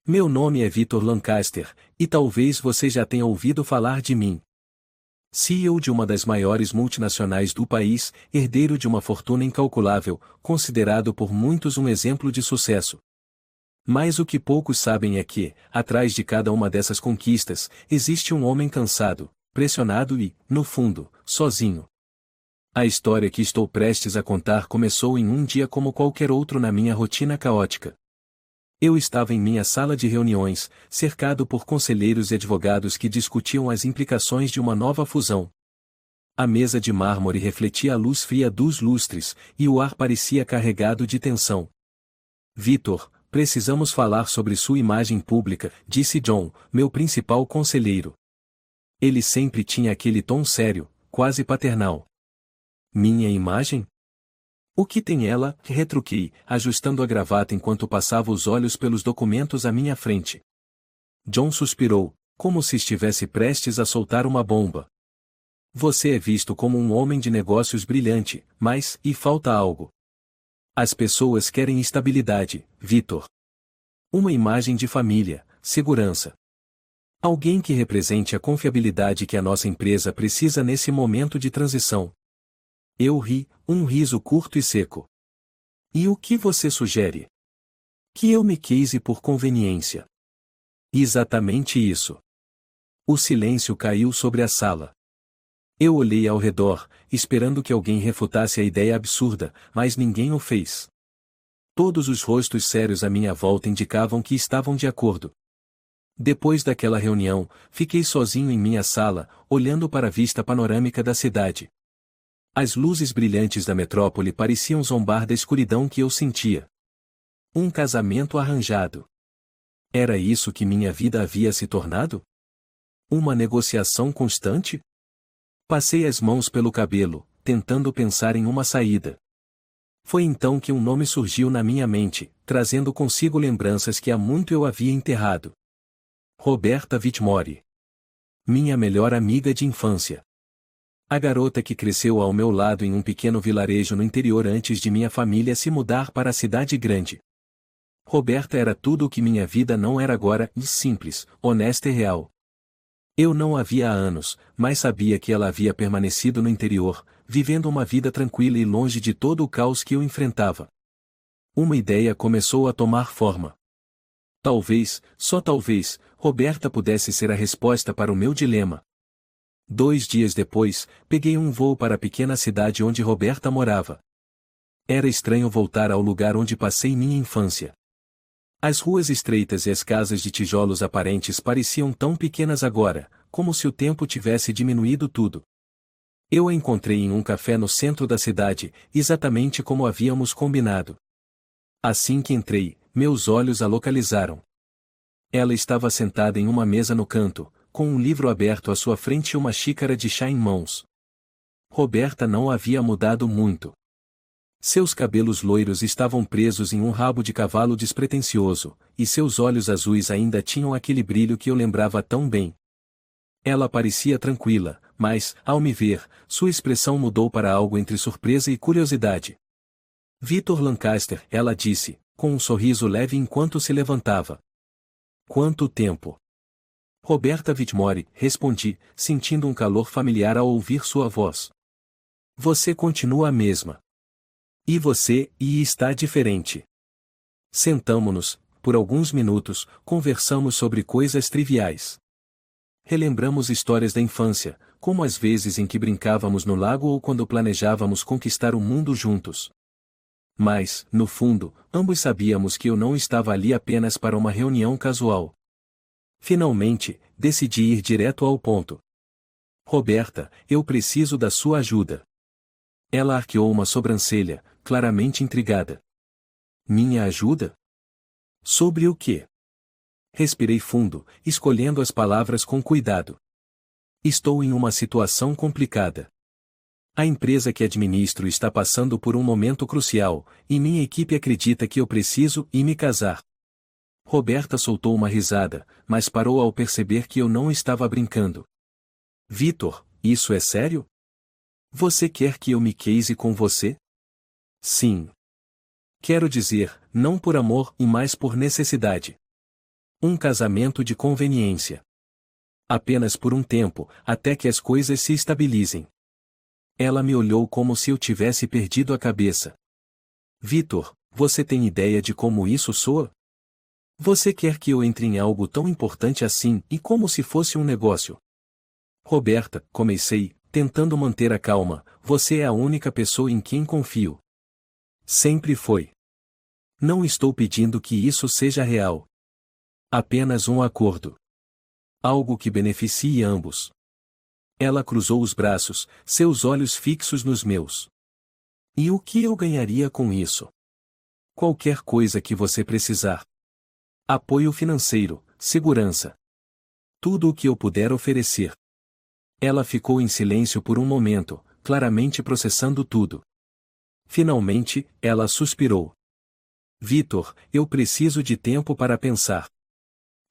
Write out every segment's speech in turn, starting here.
Meu nome é Victor Lancaster, e talvez você já tenha ouvido falar de mim. CEO de uma das maiores multinacionais do país, herdeiro de uma fortuna incalculável, considerado por muitos um exemplo de sucesso. Mas o que poucos sabem é que, atrás de cada uma dessas conquistas, existe um homem cansado, pressionado e, no fundo, sozinho. A história que estou prestes a contar começou em um dia como qualquer outro na minha rotina caótica. Eu estava em minha sala de reuniões, cercado por conselheiros e advogados que discutiam as implicações de uma nova fusão. A mesa de mármore refletia a luz fria dos lustres, e o ar parecia carregado de tensão. Victor, precisamos falar sobre sua imagem pública, disse John, meu principal conselheiro. Ele sempre tinha aquele tom sério, quase paternal. Minha imagem? O que tem ela? Retruquei, ajustando a gravata enquanto passava os olhos pelos documentos à minha frente. John suspirou, como se estivesse prestes a soltar uma bomba. Você é visto como um homem de negócios brilhante, mas, e falta algo. As pessoas querem estabilidade, Victor. Uma imagem de família, segurança. Alguém que represente a confiabilidade que a nossa empresa precisa nesse momento de transição. Eu ri, um riso curto e seco. E o que você sugere? Que eu me case por conveniência. Exatamente isso. O silêncio caiu sobre a sala. Eu olhei ao redor, esperando que alguém refutasse a ideia absurda, mas ninguém o fez. Todos os rostos sérios à minha volta indicavam que estavam de acordo. Depois daquela reunião, fiquei sozinho em minha sala, olhando para a vista panorâmica da cidade. As luzes brilhantes da metrópole pareciam zombar da escuridão que eu sentia. Um casamento arranjado. Era isso que minha vida havia se tornado? Uma negociação constante? Passei as mãos pelo cabelo, tentando pensar em uma saída. Foi então que um nome surgiu na minha mente, trazendo consigo lembranças que há muito eu havia enterrado. Roberta Whitmore. Minha melhor amiga de infância. A garota que cresceu ao meu lado em um pequeno vilarejo no interior antes de minha família se mudar para a cidade grande. Roberta era tudo o que minha vida não era agora, e simples, honesta e real. Eu não a via há anos, mas sabia que ela havia permanecido no interior, vivendo uma vida tranquila e longe de todo o caos que eu enfrentava. Uma ideia começou a tomar forma. Talvez, só talvez, Roberta pudesse ser a resposta para o meu dilema. 2 dias depois, peguei um voo para a pequena cidade onde Roberta morava. Era estranho voltar ao lugar onde passei minha infância. As ruas estreitas e as casas de tijolos aparentes pareciam tão pequenas agora, como se o tempo tivesse diminuído tudo. Eu a encontrei em um café no centro da cidade, exatamente como havíamos combinado. Assim que entrei, meus olhos a localizaram. Ela estava sentada em uma mesa no canto, com um livro aberto à sua frente e uma xícara de chá em mãos. Roberta não havia mudado muito. Seus cabelos loiros estavam presos em um rabo de cavalo despretensioso, e seus olhos azuis ainda tinham aquele brilho que eu lembrava tão bem. Ela parecia tranquila, mas, ao me ver, sua expressão mudou para algo entre surpresa e curiosidade. Victor Lancaster, ela disse, com um sorriso leve enquanto se levantava. Quanto tempo? Roberta Whitmore, respondi, sentindo um calor familiar ao ouvir sua voz. Você continua a mesma. E você, e está diferente. Sentamo-nos, por alguns minutos, conversamos sobre coisas triviais. Relembramos histórias da infância, como as vezes em que brincávamos no lago ou quando planejávamos conquistar o mundo juntos. Mas, no fundo, ambos sabíamos que eu não estava ali apenas para uma reunião casual. Finalmente, decidi ir direto ao ponto. Roberta, eu preciso da sua ajuda. Ela arqueou uma sobrancelha, claramente intrigada. Minha ajuda? Sobre o quê? Respirei fundo, escolhendo as palavras com cuidado. Estou em uma situação complicada. A empresa que administro está passando por um momento crucial, e minha equipe acredita que eu preciso me casar. Roberta soltou uma risada, mas parou ao perceber que eu não estava brincando. Victor, isso é sério? Você quer que eu me case com você? Sim. Quero dizer, não por amor e mais por necessidade. Um casamento de conveniência. Apenas por um tempo, até que as coisas se estabilizem. Ela me olhou como se eu tivesse perdido a cabeça. Vitor, você tem ideia de como isso soa? Você quer que eu entre em algo tão importante assim e como se fosse um negócio? Roberta, comecei, tentando manter a calma, você é a única pessoa em quem confio. Sempre foi. Não estou pedindo que isso seja real. Apenas um acordo. Algo que beneficie ambos. Ela cruzou os braços, seus olhos fixos nos meus. E o que eu ganharia com isso? Qualquer coisa que você precisar. Apoio financeiro, segurança. Tudo o que eu puder oferecer. Ela ficou em silêncio por um momento, claramente processando tudo. Finalmente, ela suspirou. Vitor, eu preciso de tempo para pensar.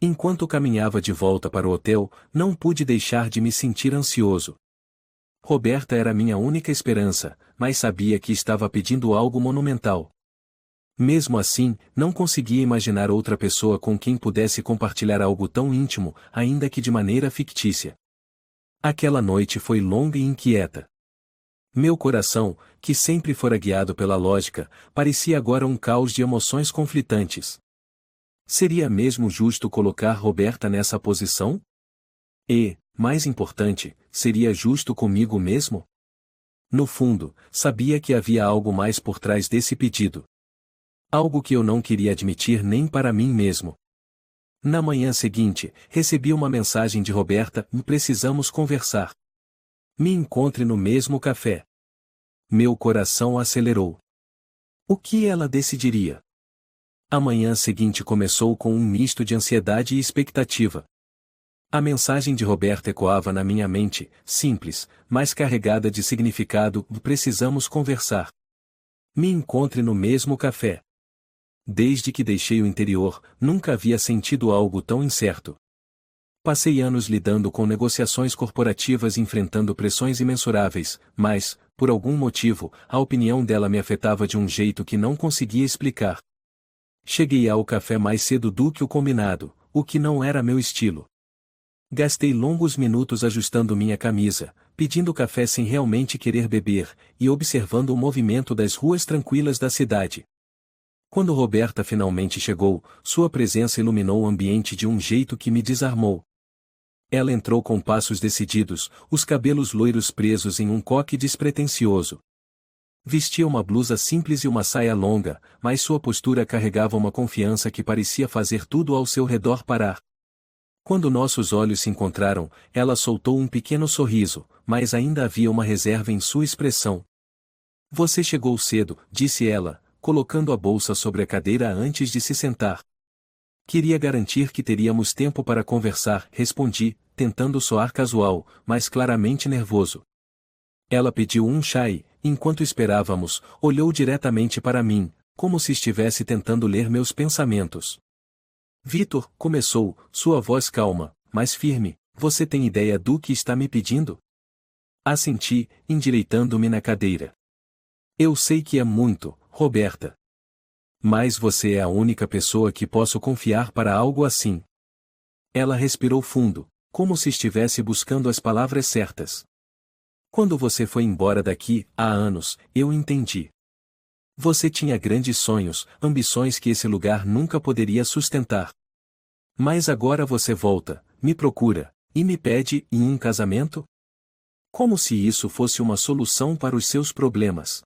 Enquanto caminhava de volta para o hotel, não pude deixar de me sentir ansioso. Roberta era minha única esperança, mas sabia que estava pedindo algo monumental. Mesmo assim, não conseguia imaginar outra pessoa com quem pudesse compartilhar algo tão íntimo, ainda que de maneira fictícia. Aquela noite foi longa e inquieta. Meu coração, que sempre fora guiado pela lógica, parecia agora um caos de emoções conflitantes. Seria mesmo justo colocar Roberta nessa posição? E, mais importante, seria justo comigo mesmo? No fundo, sabia que havia algo mais por trás desse pedido. Algo que eu não queria admitir nem para mim mesmo. Na manhã seguinte, recebi uma mensagem de Roberta: precisamos conversar. Me encontre no mesmo café. Meu coração acelerou. O que ela decidiria? A manhã seguinte começou com um misto de ansiedade e expectativa. A mensagem de Roberta ecoava na minha mente, simples, mas carregada de significado: precisamos conversar. Me encontre no mesmo café. Desde que deixei o interior, nunca havia sentido algo tão incerto. Passei anos lidando com negociações corporativas e enfrentando pressões imensuráveis, mas, por algum motivo, a opinião dela me afetava de um jeito que não conseguia explicar. Cheguei ao café mais cedo do que o combinado, o que não era meu estilo. Gastei longos minutos ajustando minha camisa, pedindo café sem realmente querer beber, e observando o movimento das ruas tranquilas da cidade. Quando Roberta finalmente chegou, sua presença iluminou o ambiente de um jeito que me desarmou. Ela entrou com passos decididos, os cabelos loiros presos em um coque despretensioso. Vestia uma blusa simples e uma saia longa, mas sua postura carregava uma confiança que parecia fazer tudo ao seu redor parar. Quando nossos olhos se encontraram, ela soltou um pequeno sorriso, mas ainda havia uma reserva em sua expressão. Você chegou cedo, disse ela, colocando a bolsa sobre a cadeira antes de se sentar. Queria garantir que teríamos tempo para conversar, respondi, tentando soar casual, mas claramente nervoso. Ela pediu um chá e, enquanto esperávamos, olhou diretamente para mim, como se estivesse tentando ler meus pensamentos. Vitor, começou, sua voz calma, mas firme, você tem ideia do que está me pedindo? Assenti, endireitando-me na cadeira. Eu sei que é muito, Roberta. Mas você é a única pessoa que posso confiar para algo assim. Ela respirou fundo, como se estivesse buscando as palavras certas. Quando você foi embora daqui, há anos, eu entendi. Você tinha grandes sonhos, ambições que esse lugar nunca poderia sustentar. Mas agora você volta, me procura, e me pede em um casamento? Como se isso fosse uma solução para os seus problemas.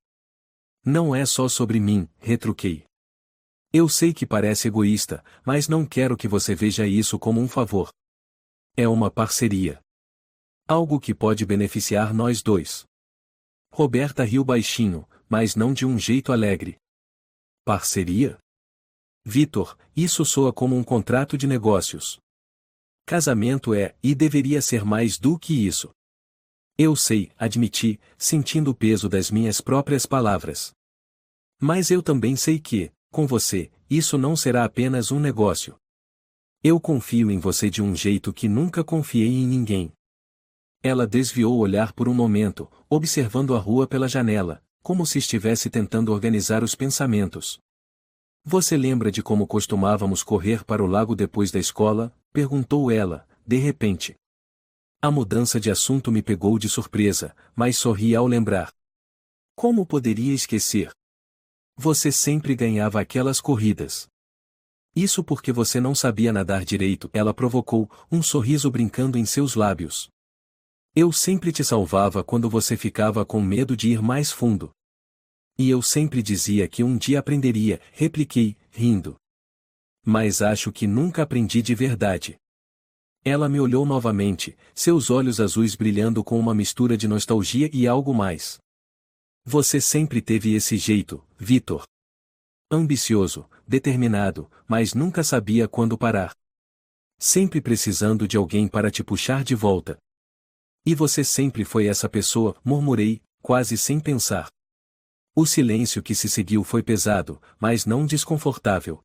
Não é só sobre mim, retruquei. Eu sei que parece egoísta, mas não quero que você veja isso como um favor. É uma parceria. Algo que pode beneficiar nós dois. Roberta riu baixinho, mas não de um jeito alegre. Parceria? Vitor, isso soa como um contrato de negócios. Casamento é, e deveria ser mais do que isso. Eu sei, admiti, sentindo o peso das minhas próprias palavras. Mas eu também sei que, com você, isso não será apenas um negócio. Eu confio em você de um jeito que nunca confiei em ninguém. Ela desviou o olhar por um momento, observando a rua pela janela, como se estivesse tentando organizar os pensamentos. Você lembra de como costumávamos correr para o lago depois da escola? Perguntou ela, de repente. A mudança de assunto me pegou de surpresa, mas sorri ao lembrar. Como poderia esquecer? Você sempre ganhava aquelas corridas. Isso porque você não sabia nadar direito, ela provocou, um sorriso brincando em seus lábios. Eu sempre te salvava quando você ficava com medo de ir mais fundo. E eu sempre dizia que um dia aprenderia, repliquei, rindo. Mas acho que nunca aprendi de verdade. Ela me olhou novamente, seus olhos azuis brilhando com uma mistura de nostalgia e algo mais. Você sempre teve esse jeito, Vitor. Ambicioso, determinado, mas nunca sabia quando parar. Sempre precisando de alguém para te puxar de volta. E você sempre foi essa pessoa, murmurei, quase sem pensar. O silêncio que se seguiu foi pesado, mas não desconfortável.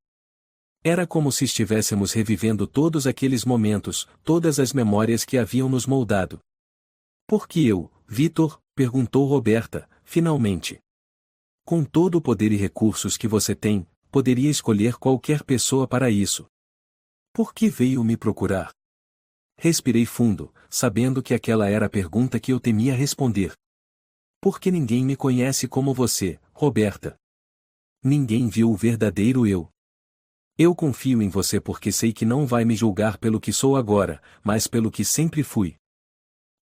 Era como se estivéssemos revivendo todos aqueles momentos, todas as memórias que haviam nos moldado. Por que eu, Vitor? Perguntou Roberta, finalmente. Com todo o poder e recursos que você tem, poderia escolher qualquer pessoa para isso. Por que veio me procurar? Respirei fundo, sabendo que aquela era a pergunta que eu temia responder. Porque ninguém me conhece como você, Roberta. Ninguém viu o verdadeiro eu. Eu confio em você porque sei que não vai me julgar pelo que sou agora, mas pelo que sempre fui.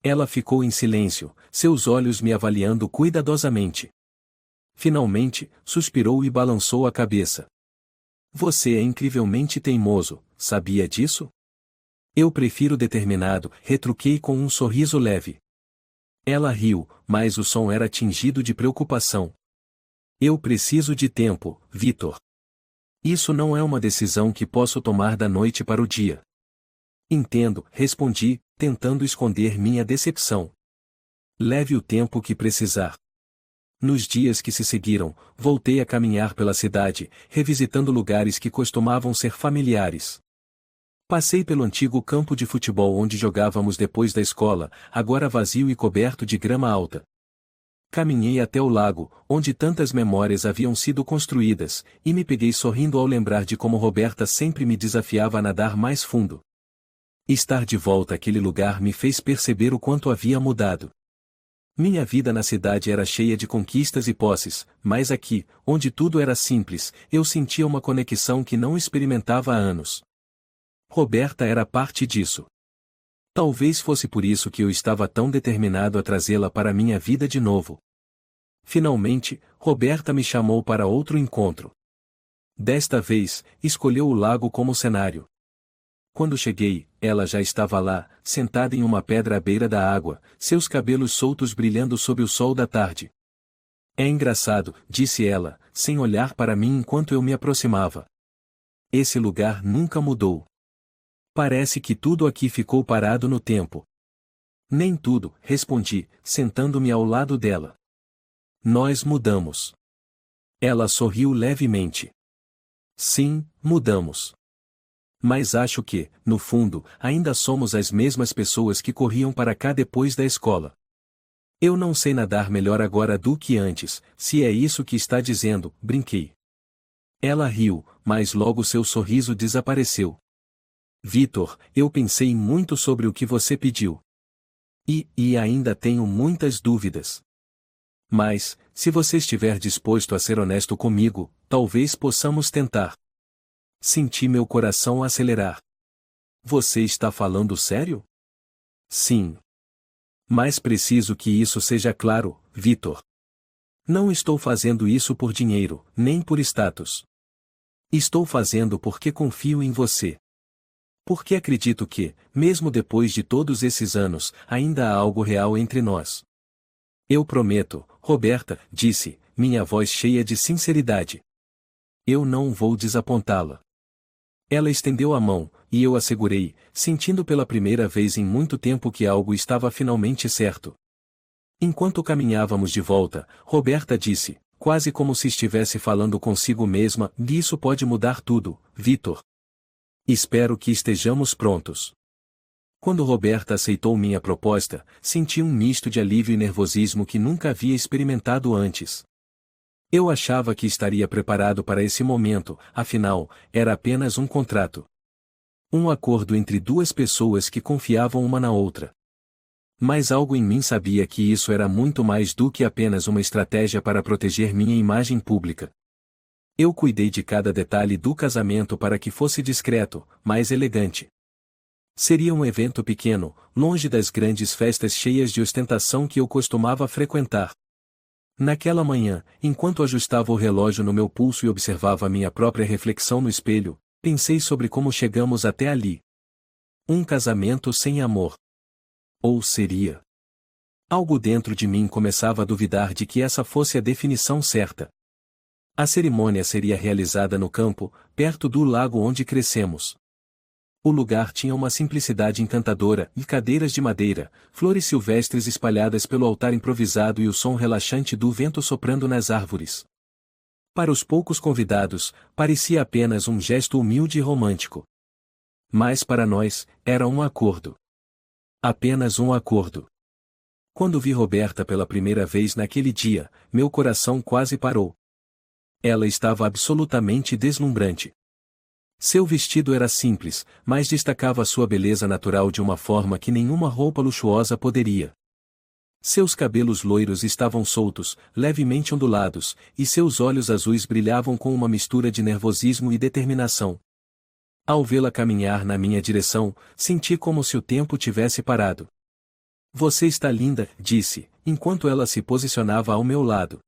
Ela ficou em silêncio, seus olhos me avaliando cuidadosamente. Finalmente, suspirou e balançou a cabeça. Você é incrivelmente teimoso, sabia disso? Eu prefiro determinado, retruquei com um sorriso leve. Ela riu, mas o som era tingido de preocupação. Eu preciso de tempo, Vitor. Isso não é uma decisão que posso tomar da noite para o dia. Entendo, respondi, tentando esconder minha decepção. Leve o tempo que precisar. Nos dias que se seguiram, voltei a caminhar pela cidade, revisitando lugares que costumavam ser familiares. Passei pelo antigo campo de futebol onde jogávamos depois da escola, agora vazio e coberto de grama alta. Caminhei até o lago, onde tantas memórias haviam sido construídas, e me peguei sorrindo ao lembrar de como Roberta sempre me desafiava a nadar mais fundo. Estar de volta àquele lugar me fez perceber o quanto havia mudado. Minha vida na cidade era cheia de conquistas e posses, mas aqui, onde tudo era simples, eu sentia uma conexão que não experimentava há anos. Roberta era parte disso. Talvez fosse por isso que eu estava tão determinado a trazê-la para minha vida de novo. Finalmente, Roberta me chamou para outro encontro. Desta vez, escolheu o lago como cenário. Quando cheguei, ela já estava lá, sentada em uma pedra à beira da água, seus cabelos soltos brilhando sob o sol da tarde. É engraçado, disse ela, sem olhar para mim enquanto eu me aproximava. Esse lugar nunca mudou. Parece que tudo aqui ficou parado no tempo. Nem tudo, respondi, sentando-me ao lado dela. Nós mudamos. Ela sorriu levemente. Sim, mudamos. Mas acho que, no fundo, ainda somos as mesmas pessoas que corriam para cá depois da escola. Eu não sei nadar melhor agora do que antes, se é isso que está dizendo, brinquei. Ela riu, mas logo seu sorriso desapareceu. Vitor, eu pensei muito sobre o que você pediu. E ainda tenho muitas dúvidas. Mas, se você estiver disposto a ser honesto comigo, talvez possamos tentar. Senti meu coração acelerar. Você está falando sério? Sim. Mas preciso que isso seja claro, Vitor. Não estou fazendo isso por dinheiro, nem por status. Estou fazendo porque confio em você. Porque acredito que, mesmo depois de todos esses anos, ainda há algo real entre nós. Eu prometo, Roberta, disse, minha voz cheia de sinceridade. Eu não vou desapontá-la. Ela estendeu a mão, e eu a segurei, sentindo pela primeira vez em muito tempo que algo estava finalmente certo. Enquanto caminhávamos de volta, Roberta disse, quase como se estivesse falando consigo mesma, isso pode mudar tudo, Vitor. Espero que estejamos prontos. Quando Roberta aceitou minha proposta, senti um misto de alívio e nervosismo que nunca havia experimentado antes. Eu achava que estaria preparado para esse momento, afinal, era apenas um contrato. Um acordo entre duas pessoas que confiavam uma na outra. Mas algo em mim sabia que isso era muito mais do que apenas uma estratégia para proteger minha imagem pública. Eu cuidei de cada detalhe do casamento para que fosse discreto, mas elegante. Seria um evento pequeno, longe das grandes festas cheias de ostentação que eu costumava frequentar. Naquela manhã, enquanto ajustava o relógio no meu pulso e observava minha própria reflexão no espelho, pensei sobre como chegamos até ali. Um casamento sem amor. Ou seria? Algo dentro de mim começava a duvidar de que essa fosse a definição certa. A cerimônia seria realizada no campo, perto do lago onde crescemos. O lugar tinha uma simplicidade encantadora, e cadeiras de madeira, flores silvestres espalhadas pelo altar improvisado e o som relaxante do vento soprando nas árvores. Para os poucos convidados, parecia apenas um gesto humilde e romântico. Mas para nós, era um acordo. Apenas um acordo. Quando vi Roberta pela primeira vez naquele dia, meu coração quase parou. Ela estava absolutamente deslumbrante. Seu vestido era simples, mas destacava sua beleza natural de uma forma que nenhuma roupa luxuosa poderia. Seus cabelos loiros estavam soltos, levemente ondulados, e seus olhos azuis brilhavam com uma mistura de nervosismo e determinação. Ao vê-la caminhar na minha direção, senti como se o tempo tivesse parado. "Você está linda", disse, enquanto ela se posicionava ao meu lado.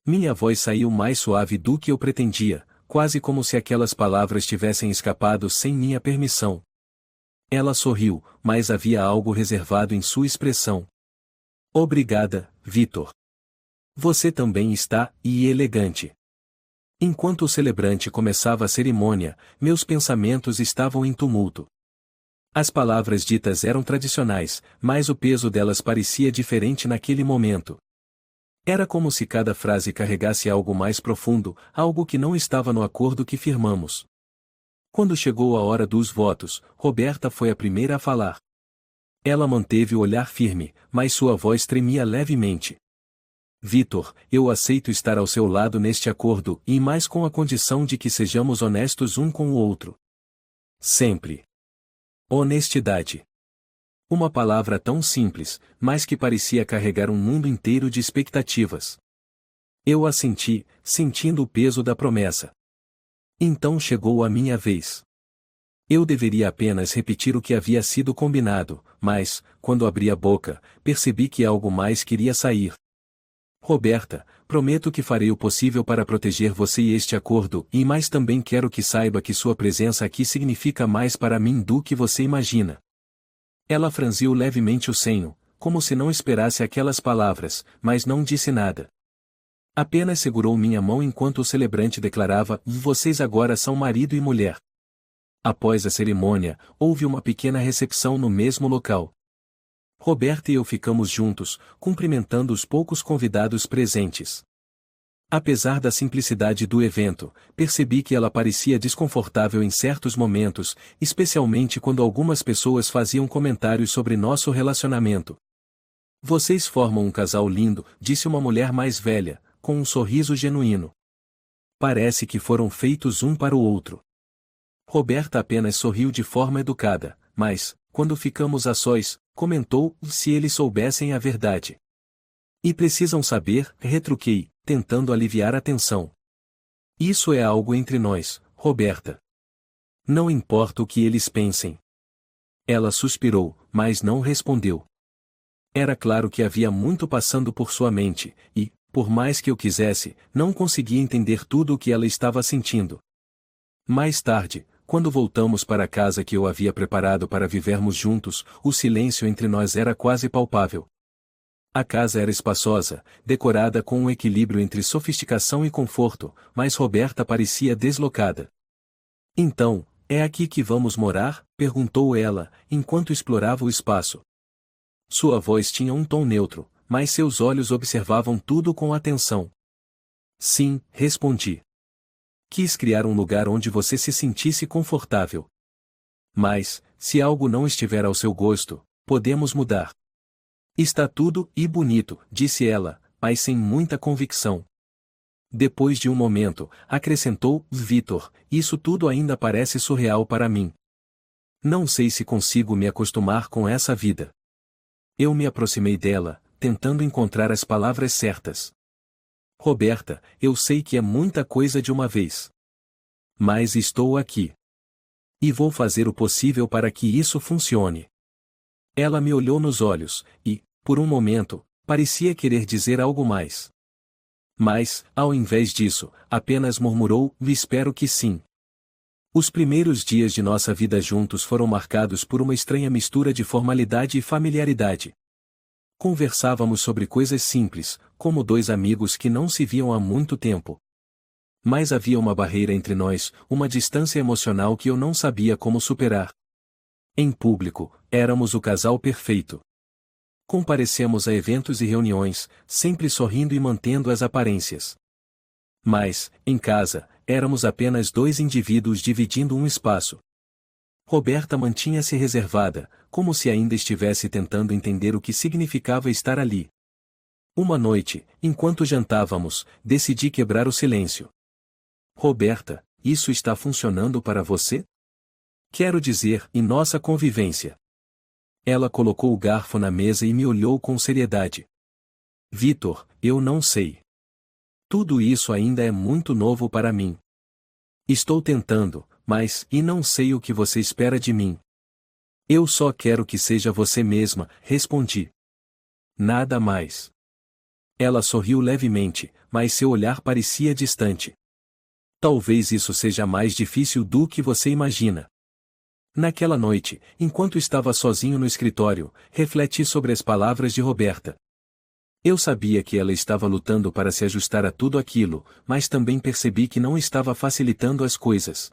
Minha voz saiu mais suave do que eu pretendia, quase como se aquelas palavras tivessem escapado sem minha permissão. Ela sorriu, mas havia algo reservado em sua expressão. "Obrigada, Vitor. Você também está elegante." Enquanto o celebrante começava a cerimônia, meus pensamentos estavam em tumulto. As palavras ditas eram tradicionais, mas o peso delas parecia diferente naquele momento. Era como se cada frase carregasse algo mais profundo, algo que não estava no acordo que firmamos. Quando chegou a hora dos votos, Roberta foi a primeira a falar. Ela manteve o olhar firme, mas sua voz tremia levemente. "Vitor, eu aceito estar ao seu lado neste acordo, e mais com a condição de que sejamos honestos um com o outro. Sempre." Honestidade. Uma palavra tão simples, mas que parecia carregar um mundo inteiro de expectativas. Eu assenti, sentindo o peso da promessa. Então chegou a minha vez. Eu deveria apenas repetir o que havia sido combinado, mas, quando abri a boca, percebi que algo mais queria sair. "Roberta, prometo que farei o possível para proteger você e este acordo, e mais também quero que saiba que sua presença aqui significa mais para mim do que você imagina." Ela franziu levemente o senho, como se não esperasse aquelas palavras, mas não disse nada. Apenas segurou minha mão enquanto o celebrante declarava: "Vocês agora são marido e mulher." Após a cerimônia, houve uma pequena recepção no mesmo local. Roberta e eu ficamos juntos, cumprimentando os poucos convidados presentes. Apesar da simplicidade do evento, percebi que ela parecia desconfortável em certos momentos, especialmente quando algumas pessoas faziam comentários sobre nosso relacionamento. "Vocês formam um casal lindo", disse uma mulher mais velha, com um sorriso genuíno. "Parece que foram feitos um para o outro." Roberta apenas sorriu de forma educada, mas, quando ficamos a sós, comentou: "Se eles soubessem a verdade." "E precisam saber", retruquei, tentando aliviar a tensão. "Isso é algo entre nós, Roberta. Não importa o que eles pensem." Ela suspirou, mas não respondeu. Era claro que havia muito passando por sua mente, e, por mais que eu quisesse, não conseguia entender tudo o que ela estava sentindo. Mais tarde, quando voltamos para a casa que eu havia preparado para vivermos juntos, o silêncio entre nós era quase palpável. A casa era espaçosa, decorada com um equilíbrio entre sofisticação e conforto, mas Roberta parecia deslocada. "Então, é aqui que vamos morar?", perguntou ela, enquanto explorava o espaço. Sua voz tinha um tom neutro, mas seus olhos observavam tudo com atenção. "Sim", respondi. "Quis criar um lugar onde você se sentisse confortável. Mas, se algo não estiver ao seu gosto, podemos mudar." "Está tudo bonito", disse ela, mas sem muita convicção. Depois de um momento, acrescentou: Vitor, isso tudo ainda parece surreal para mim. Não sei se consigo me acostumar com essa vida. Eu me aproximei dela, tentando encontrar as palavras certas. Roberta, eu sei que é muita coisa de uma vez. Mas estou aqui. E vou fazer o possível para que isso funcione. Ela me olhou nos olhos, e, por um momento, parecia querer dizer algo mais. Mas, ao invés disso, apenas murmurou: espero que sim. Os primeiros dias de nossa vida juntos foram marcados por uma estranha mistura de formalidade e familiaridade. Conversávamos sobre coisas simples, como dois amigos que não se viam há muito tempo. Mas havia uma barreira entre nós, uma distância emocional que eu não sabia como superar. Em público, éramos o casal perfeito. Comparecemos a eventos e reuniões, sempre sorrindo e mantendo as aparências. Mas, em casa, éramos apenas dois indivíduos dividindo um espaço. Roberta mantinha-se reservada, como se ainda estivesse tentando entender o que significava estar ali. Uma noite, enquanto jantávamos, decidi quebrar o silêncio. Roberta, isso está funcionando para você? Quero dizer, em nossa convivência. Ela colocou o garfo na mesa e me olhou com seriedade. Vitor, eu não sei. Tudo isso ainda é muito novo para mim. Estou tentando, mas não sei o que você espera de mim. Eu só quero que seja você mesma, respondi. Nada mais. Ela sorriu levemente, mas seu olhar parecia distante. Talvez isso seja mais difícil do que você imagina. Naquela noite, enquanto estava sozinho no escritório, refleti sobre as palavras de Roberta. Eu sabia que ela estava lutando para se ajustar a tudo aquilo, mas também percebi que não estava facilitando as coisas.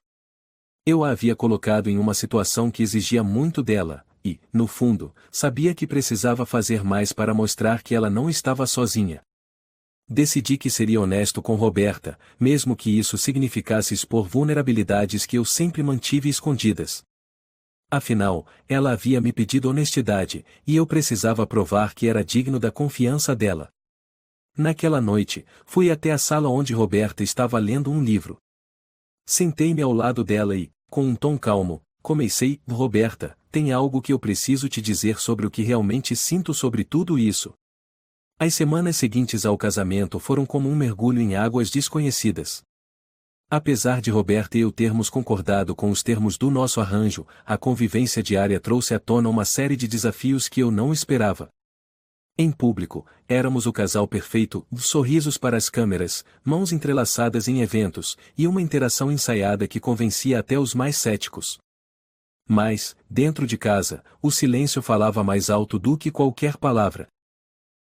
Eu a havia colocado em uma situação que exigia muito dela, e, no fundo, sabia que precisava fazer mais para mostrar que ela não estava sozinha. Decidi que seria honesto com Roberta, mesmo que isso significasse expor vulnerabilidades que eu sempre mantive escondidas. Afinal, ela havia me pedido honestidade, e eu precisava provar que era digno da confiança dela. Naquela noite, fui até a sala onde Roberta estava lendo um livro. Sentei-me ao lado dela e, com um tom calmo, comecei: Roberta, tem algo que eu preciso te dizer sobre o que realmente sinto sobre tudo isso. As semanas seguintes ao casamento foram como um mergulho em águas desconhecidas. Apesar de Roberta e eu termos concordado com os termos do nosso arranjo, a convivência diária trouxe à tona uma série de desafios que eu não esperava. Em público, éramos o casal perfeito, sorrisos para as câmeras, mãos entrelaçadas em eventos, e uma interação ensaiada que convencia até os mais céticos. Mas, dentro de casa, o silêncio falava mais alto do que qualquer palavra.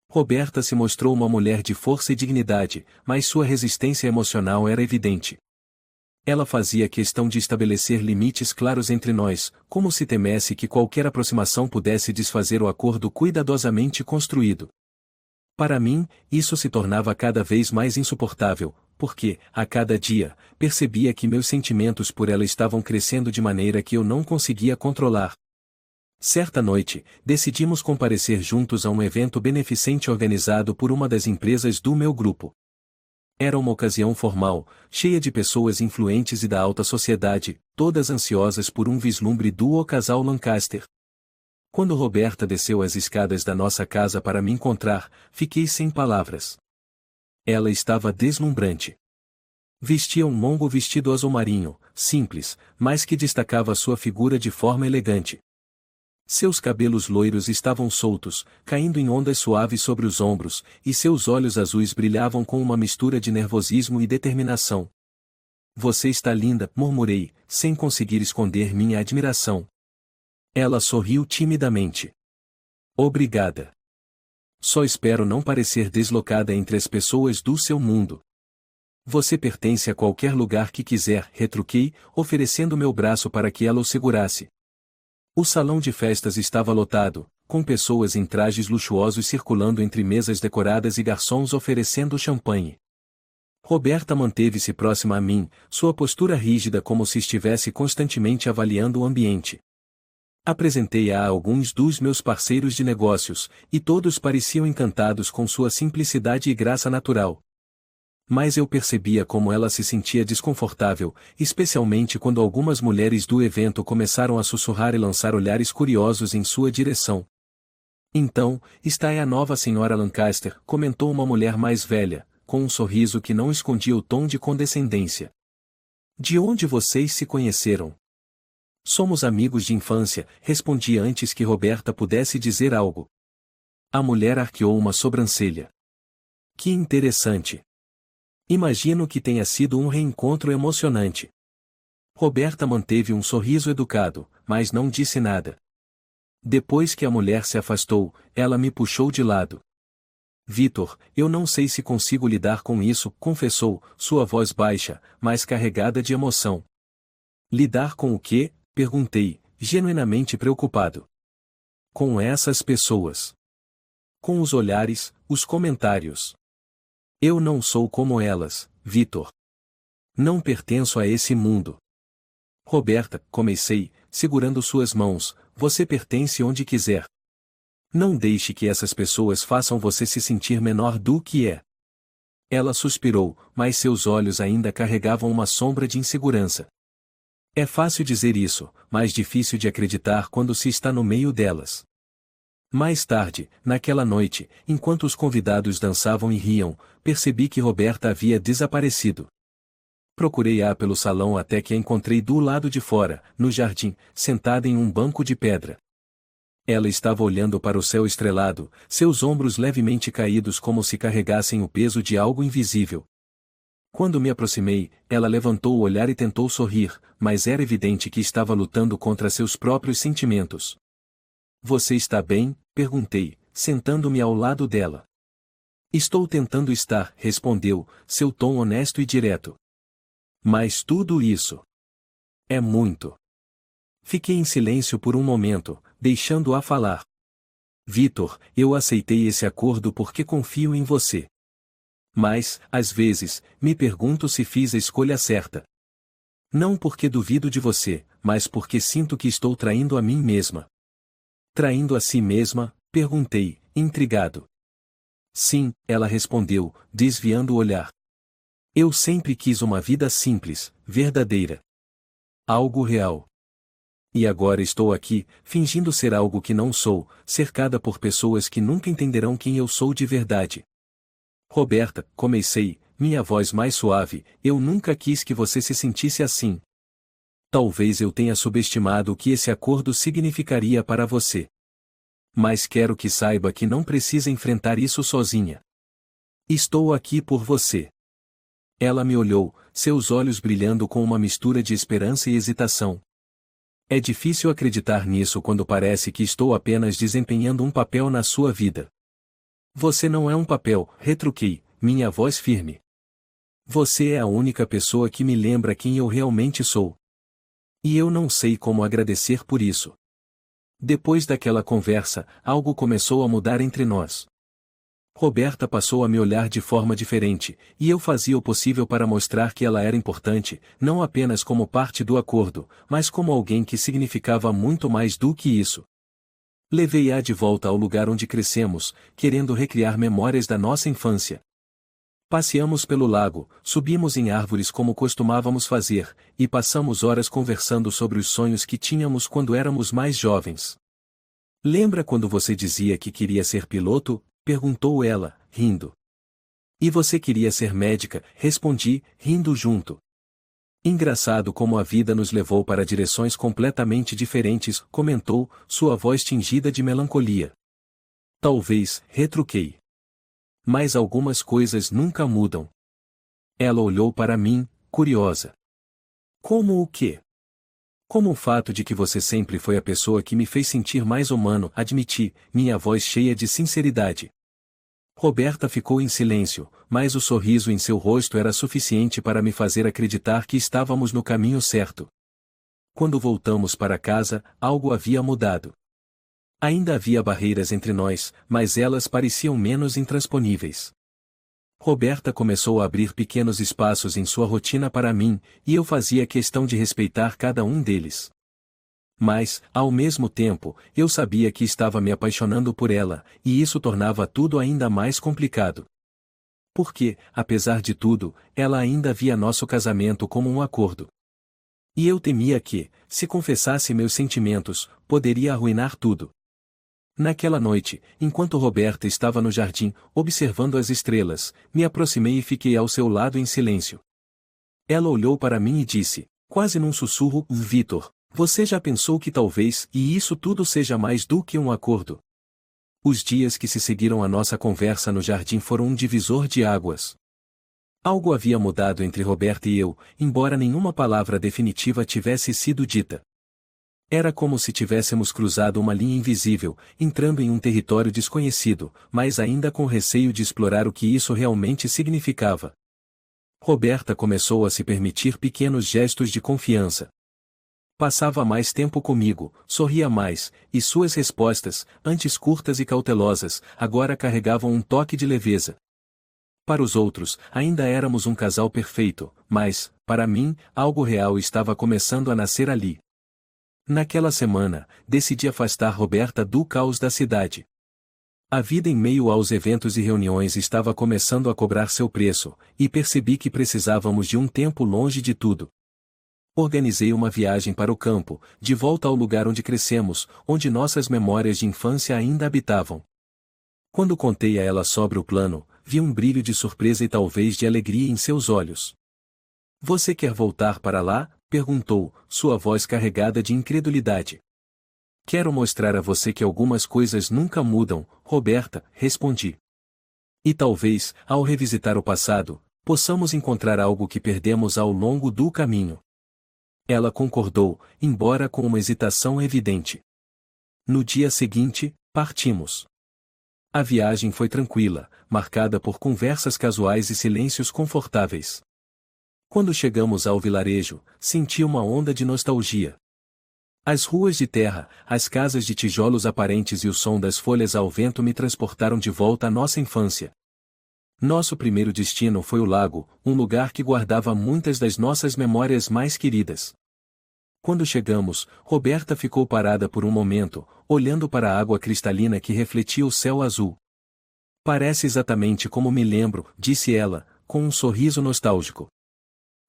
Roberta se mostrou uma mulher de força e dignidade, mas sua resistência emocional era evidente. Ela fazia questão de estabelecer limites claros entre nós, como se temesse que qualquer aproximação pudesse desfazer o acordo cuidadosamente construído. Para mim, isso se tornava cada vez mais insuportável, porque, a cada dia, percebia que meus sentimentos por ela estavam crescendo de maneira que eu não conseguia controlar. Certa noite, decidimos comparecer juntos a um evento beneficente organizado por uma das empresas do meu grupo. Era uma ocasião formal, cheia de pessoas influentes e da alta sociedade, todas ansiosas por um vislumbre do casal Lancaster. Quando Roberta desceu as escadas da nossa casa para me encontrar, fiquei sem palavras. Ela estava deslumbrante. Vestia um longo vestido azul marinho, simples, mas que destacava sua figura de forma elegante. Seus cabelos loiros estavam soltos, caindo em ondas suaves sobre os ombros, e seus olhos azuis brilhavam com uma mistura de nervosismo e determinação. Você está linda, murmurei, sem conseguir esconder minha admiração. Ela sorriu timidamente. Obrigada. Só espero não parecer deslocada entre as pessoas do seu mundo. Você pertence a qualquer lugar que quiser, retruquei, oferecendo meu braço para que ela o segurasse. O salão de festas estava lotado, com pessoas em trajes luxuosos circulando entre mesas decoradas e garçons oferecendo champanhe. Roberta manteve-se próxima a mim, sua postura rígida como se estivesse constantemente avaliando o ambiente. Apresentei-a a alguns dos meus parceiros de negócios, e todos pareciam encantados com sua simplicidade e graça natural. Mas eu percebia como ela se sentia desconfortável, especialmente quando algumas mulheres do evento começaram a sussurrar e lançar olhares curiosos em sua direção. Então, está aí a nova senhora Lancaster, comentou uma mulher mais velha, com um sorriso que não escondia o tom de condescendência. De onde vocês se conheceram? Somos amigos de infância, respondi antes que Roberta pudesse dizer algo. A mulher arqueou uma sobrancelha. Que interessante. Imagino que tenha sido um reencontro emocionante. Roberta manteve um sorriso educado, mas não disse nada. Depois que a mulher se afastou, ela me puxou de lado. Vitor, eu não sei se consigo lidar com isso, confessou, sua voz baixa, mas carregada de emoção. Lidar com o quê? Perguntei, genuinamente preocupado. Com essas pessoas. Com os olhares, os comentários. Eu não sou como elas, Vitor. Não pertenço a esse mundo. Roberta, comecei, segurando suas mãos, você pertence onde quiser. Não deixe que essas pessoas façam você se sentir menor do que é. Ela suspirou, mas seus olhos ainda carregavam uma sombra de insegurança. É fácil dizer isso, mas difícil de acreditar quando se está no meio delas. Mais tarde, naquela noite, enquanto os convidados dançavam e riam, percebi que Roberta havia desaparecido. Procurei-a pelo salão até que a encontrei do lado de fora, no jardim, sentada em um banco de pedra. Ela estava olhando para o céu estrelado, seus ombros levemente caídos como se carregassem o peso de algo invisível. Quando me aproximei, ela levantou o olhar e tentou sorrir, mas era evidente que estava lutando contra seus próprios sentimentos. Você está bem? Perguntei, sentando-me ao lado dela. Estou tentando estar, respondeu, seu tom honesto e direto. Mas tudo isso é muito. Fiquei em silêncio por um momento, deixando-a falar. Vitor, eu aceitei esse acordo porque confio em você. Mas, às vezes, me pergunto se fiz a escolha certa. Não porque duvido de você, mas porque sinto que estou traindo a mim mesma. Traindo a si mesma? Perguntei, intrigado. Sim, ela respondeu, desviando o olhar. Eu sempre quis uma vida simples, verdadeira. Algo real. E agora estou aqui, fingindo ser algo que não sou, cercada por pessoas que nunca entenderão quem eu sou de verdade. Roberta, comecei, minha voz mais suave, eu nunca quis que você se sentisse assim. Talvez eu tenha subestimado o que esse acordo significaria para você. Mas quero que saiba que não precisa enfrentar isso sozinha. Estou aqui por você. Ela me olhou, seus olhos brilhando com uma mistura de esperança e hesitação. É difícil acreditar nisso quando parece que estou apenas desempenhando um papel na sua vida. Você não é um papel, retruquei, minha voz firme. Você é a única pessoa que me lembra quem eu realmente sou. E eu não sei como agradecer por isso. Depois daquela conversa, algo começou a mudar entre nós. Roberta passou a me olhar de forma diferente, e eu fazia o possível para mostrar que ela era importante, não apenas como parte do acordo, mas como alguém que significava muito mais do que isso. Levei-a de volta ao lugar onde crescemos, querendo recriar memórias da nossa infância. Passeamos pelo lago, subimos em árvores como costumávamos fazer, e passamos horas conversando sobre os sonhos que tínhamos quando éramos mais jovens. Lembra quando você dizia que queria ser piloto? Perguntou ela, rindo. E você queria ser médica? Respondi, rindo junto. Engraçado como a vida nos levou para direções completamente diferentes, comentou, sua voz tingida de melancolia. Talvez, retruquei. Mas algumas coisas nunca mudam. Ela olhou para mim, curiosa. Como o quê? Como o fato de que você sempre foi a pessoa que me fez sentir mais humano, admiti, minha voz cheia de sinceridade. Roberta ficou em silêncio, mas o sorriso em seu rosto era suficiente para me fazer acreditar que estávamos no caminho certo. Quando voltamos para casa, algo havia mudado. Ainda havia barreiras entre nós, mas elas pareciam menos intransponíveis. Roberta começou a abrir pequenos espaços em sua rotina para mim, e eu fazia questão de respeitar cada um deles. Mas, ao mesmo tempo, eu sabia que estava me apaixonando por ela, e isso tornava tudo ainda mais complicado. Porque, apesar de tudo, ela ainda via nosso casamento como um acordo. E eu temia que, se confessasse meus sentimentos, poderia arruinar tudo. Naquela noite, enquanto Roberta estava no jardim, observando as estrelas, me aproximei e fiquei ao seu lado em silêncio. Ela olhou para mim e disse, quase num sussurro, Vitor, você já pensou que talvez, e isso tudo seja mais do que um acordo? Os dias que se seguiram à nossa conversa no jardim foram um divisor de águas. Algo havia mudado entre Roberta e eu, embora nenhuma palavra definitiva tivesse sido dita. Era como se tivéssemos cruzado uma linha invisível, entrando em um território desconhecido, mas ainda com receio de explorar o que isso realmente significava. Roberta começou a se permitir pequenos gestos de confiança. Passava mais tempo comigo, sorria mais, e suas respostas, antes curtas e cautelosas, agora carregavam um toque de leveza. Para os outros, ainda éramos um casal perfeito, mas, para mim, algo real estava começando a nascer ali. Naquela semana, decidi afastar Roberta do caos da cidade. A vida em meio aos eventos e reuniões estava começando a cobrar seu preço, e percebi que precisávamos de um tempo longe de tudo. Organizei uma viagem para o campo, de volta ao lugar onde crescemos, onde nossas memórias de infância ainda habitavam. Quando contei a ela sobre o plano, vi um brilho de surpresa e talvez de alegria em seus olhos. Você quer voltar para lá? Perguntou, sua voz carregada de incredulidade. Quero mostrar a você que algumas coisas nunca mudam, Roberta, respondi. E talvez, ao revisitar o passado, possamos encontrar algo que perdemos ao longo do caminho. Ela concordou, embora com uma hesitação evidente. No dia seguinte, partimos. A viagem foi tranquila, marcada por conversas casuais e silêncios confortáveis. Quando chegamos ao vilarejo, senti uma onda de nostalgia. As ruas de terra, as casas de tijolos aparentes e o som das folhas ao vento me transportaram de volta à nossa infância. Nosso primeiro destino foi o lago, um lugar que guardava muitas das nossas memórias mais queridas. Quando chegamos, Roberta ficou parada por um momento, olhando para a água cristalina que refletia o céu azul. Parece exatamente como me lembro, disse ela, com um sorriso nostálgico.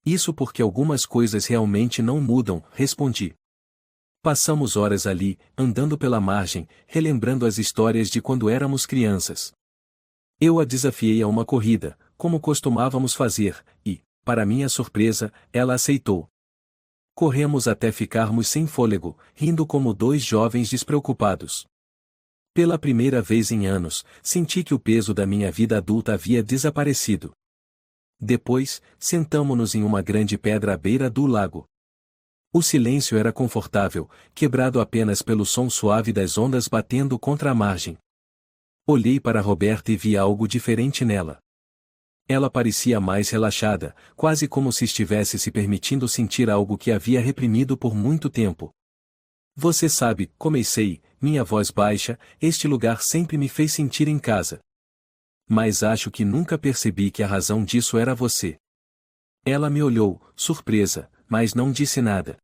Isso porque algumas coisas realmente não mudam, respondi. Passamos horas ali, andando pela margem, relembrando as histórias de quando éramos crianças. Eu a desafiei a uma corrida, como costumávamos fazer, e, para minha surpresa, ela aceitou. Corremos até ficarmos sem fôlego, rindo como dois jovens despreocupados. Pela primeira vez em anos, senti que o peso da minha vida adulta havia desaparecido. Depois, sentamo-nos em uma grande pedra à beira do lago. O silêncio era confortável, quebrado apenas pelo som suave das ondas batendo contra a margem. Olhei para Roberta e vi algo diferente nela. Ela parecia mais relaxada, quase como se estivesse se permitindo sentir algo que havia reprimido por muito tempo. Você sabe, comecei, minha voz baixa, este lugar sempre me fez sentir em casa. Mas acho que nunca percebi que a razão disso era você. Ela me olhou, surpresa, mas não disse nada.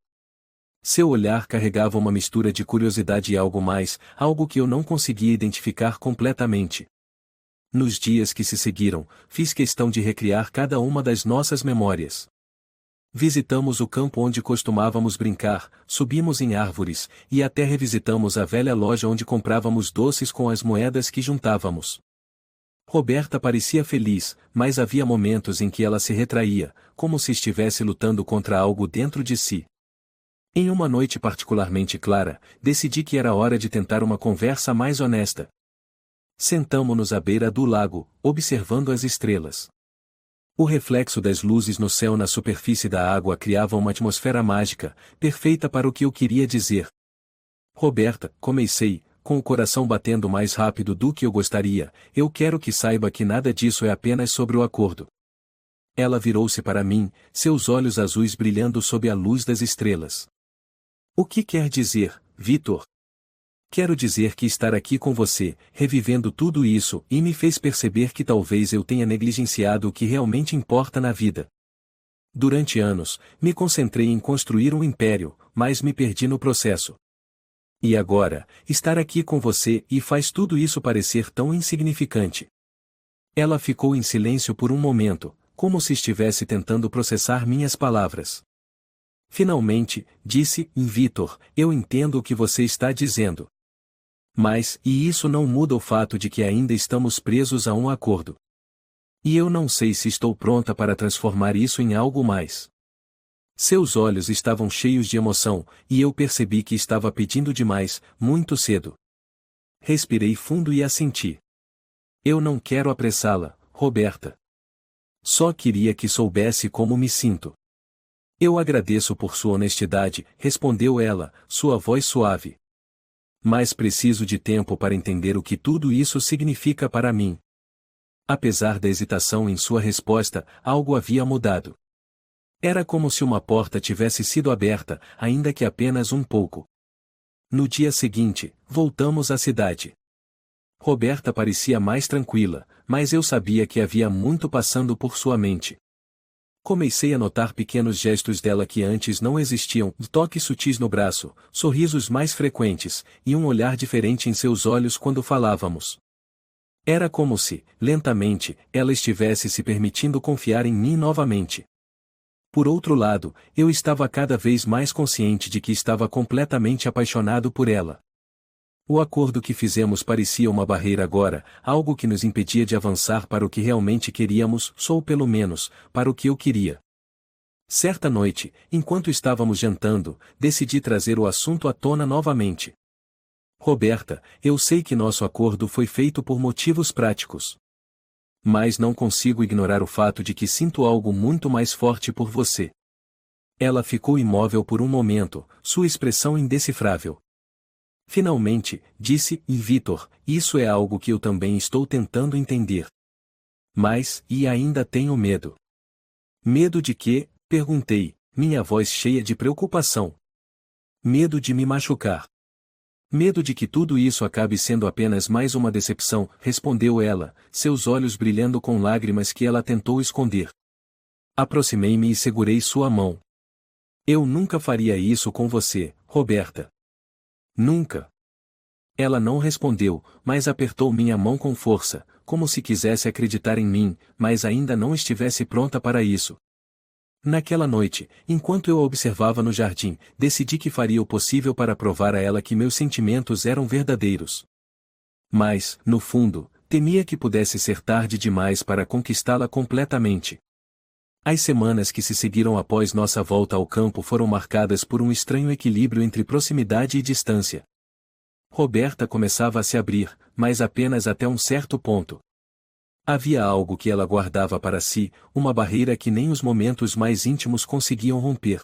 Seu olhar carregava uma mistura de curiosidade e algo mais, algo que eu não conseguia identificar completamente. Nos dias que se seguiram, fiz questão de recriar cada uma das nossas memórias. Visitamos o campo onde costumávamos brincar, subimos em árvores, e até revisitamos a velha loja onde comprávamos doces com as moedas que juntávamos. Roberta parecia feliz, mas havia momentos em que ela se retraía, como se estivesse lutando contra algo dentro de si. Em uma noite particularmente clara, decidi que era hora de tentar uma conversa mais honesta. Sentamo-nos à beira do lago, observando as estrelas. O reflexo das luzes no céu na superfície da água criava uma atmosfera mágica, perfeita para o que eu queria dizer. Roberta, comecei, com o coração batendo mais rápido do que eu gostaria, eu quero que saiba que nada disso é apenas sobre o acordo. Ela virou-se para mim, seus olhos azuis brilhando sob a luz das estrelas. O que quer dizer, Vitor? Quero dizer que estar aqui com você, revivendo tudo isso, e me fez perceber que talvez eu tenha negligenciado o que realmente importa na vida. Durante anos, me concentrei em construir um império, mas me perdi no processo. E agora, estar aqui com você e faz tudo isso parecer tão insignificante. Ela ficou em silêncio por um momento, como se estivesse tentando processar minhas palavras. Finalmente, disse: Vitor, eu entendo o que você está dizendo. Mas, e isso não muda o fato de que ainda estamos presos a um acordo. E eu não sei se estou pronta para transformar isso em algo mais. Seus olhos estavam cheios de emoção, e eu percebi que estava pedindo demais, muito cedo. Respirei fundo e assenti. Eu não quero apressá-la, Roberta. Só queria que soubesse como me sinto. Eu agradeço por sua honestidade, respondeu ela, sua voz suave. Mas preciso de tempo para entender o que tudo isso significa para mim. Apesar da hesitação em sua resposta, algo havia mudado. Era como se uma porta tivesse sido aberta, ainda que apenas um pouco. No dia seguinte, voltamos à cidade. Roberta parecia mais tranquila, mas eu sabia que havia muito passando por sua mente. Comecei a notar pequenos gestos dela que antes não existiam, toques sutis no braço, sorrisos mais frequentes, e um olhar diferente em seus olhos quando falávamos. Era como se, lentamente, ela estivesse se permitindo confiar em mim novamente. Por outro lado, eu estava cada vez mais consciente de que estava completamente apaixonado por ela. O acordo que fizemos parecia uma barreira agora, algo que nos impedia de avançar para o que realmente queríamos, ou pelo menos, para o que eu queria. Certa noite, enquanto estávamos jantando, decidi trazer o assunto à tona novamente. Roberta, eu sei que nosso acordo foi feito por motivos práticos. Mas não consigo ignorar o fato de que sinto algo muito mais forte por você. Ela ficou imóvel por um momento, sua expressão indecifrável. Finalmente, disse: Vitor, isso é algo que eu também estou tentando entender. Mas, e ainda tenho medo. Medo de quê? Perguntei, minha voz cheia de preocupação. Medo de me machucar. Medo de que tudo isso acabe sendo apenas mais uma decepção, respondeu ela, seus olhos brilhando com lágrimas que ela tentou esconder. Aproximei-me e segurei sua mão. Eu nunca faria isso com você, Roberta. Nunca. Ela não respondeu, mas apertou minha mão com força, como se quisesse acreditar em mim, mas ainda não estivesse pronta para isso. Naquela noite, enquanto eu a observava no jardim, decidi que faria o possível para provar a ela que meus sentimentos eram verdadeiros. Mas, no fundo, temia que pudesse ser tarde demais para conquistá-la completamente. As semanas que se seguiram após nossa volta ao campo foram marcadas por um estranho equilíbrio entre proximidade e distância. Roberta começava a se abrir, mas apenas até um certo ponto. Havia algo que ela guardava para si, uma barreira que nem os momentos mais íntimos conseguiam romper.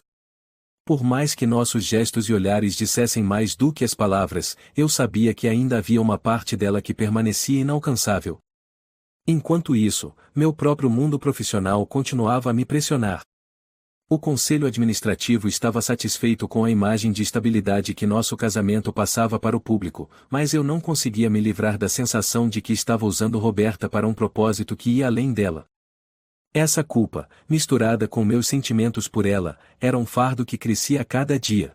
Por mais que nossos gestos e olhares dissessem mais do que as palavras, eu sabia que ainda havia uma parte dela que permanecia inalcançável. Enquanto isso, meu próprio mundo profissional continuava a me pressionar. O conselho administrativo estava satisfeito com a imagem de estabilidade que nosso casamento passava para o público, mas eu não conseguia me livrar da sensação de que estava usando Roberta para um propósito que ia além dela. Essa culpa, misturada com meus sentimentos por ela, era um fardo que crescia a cada dia.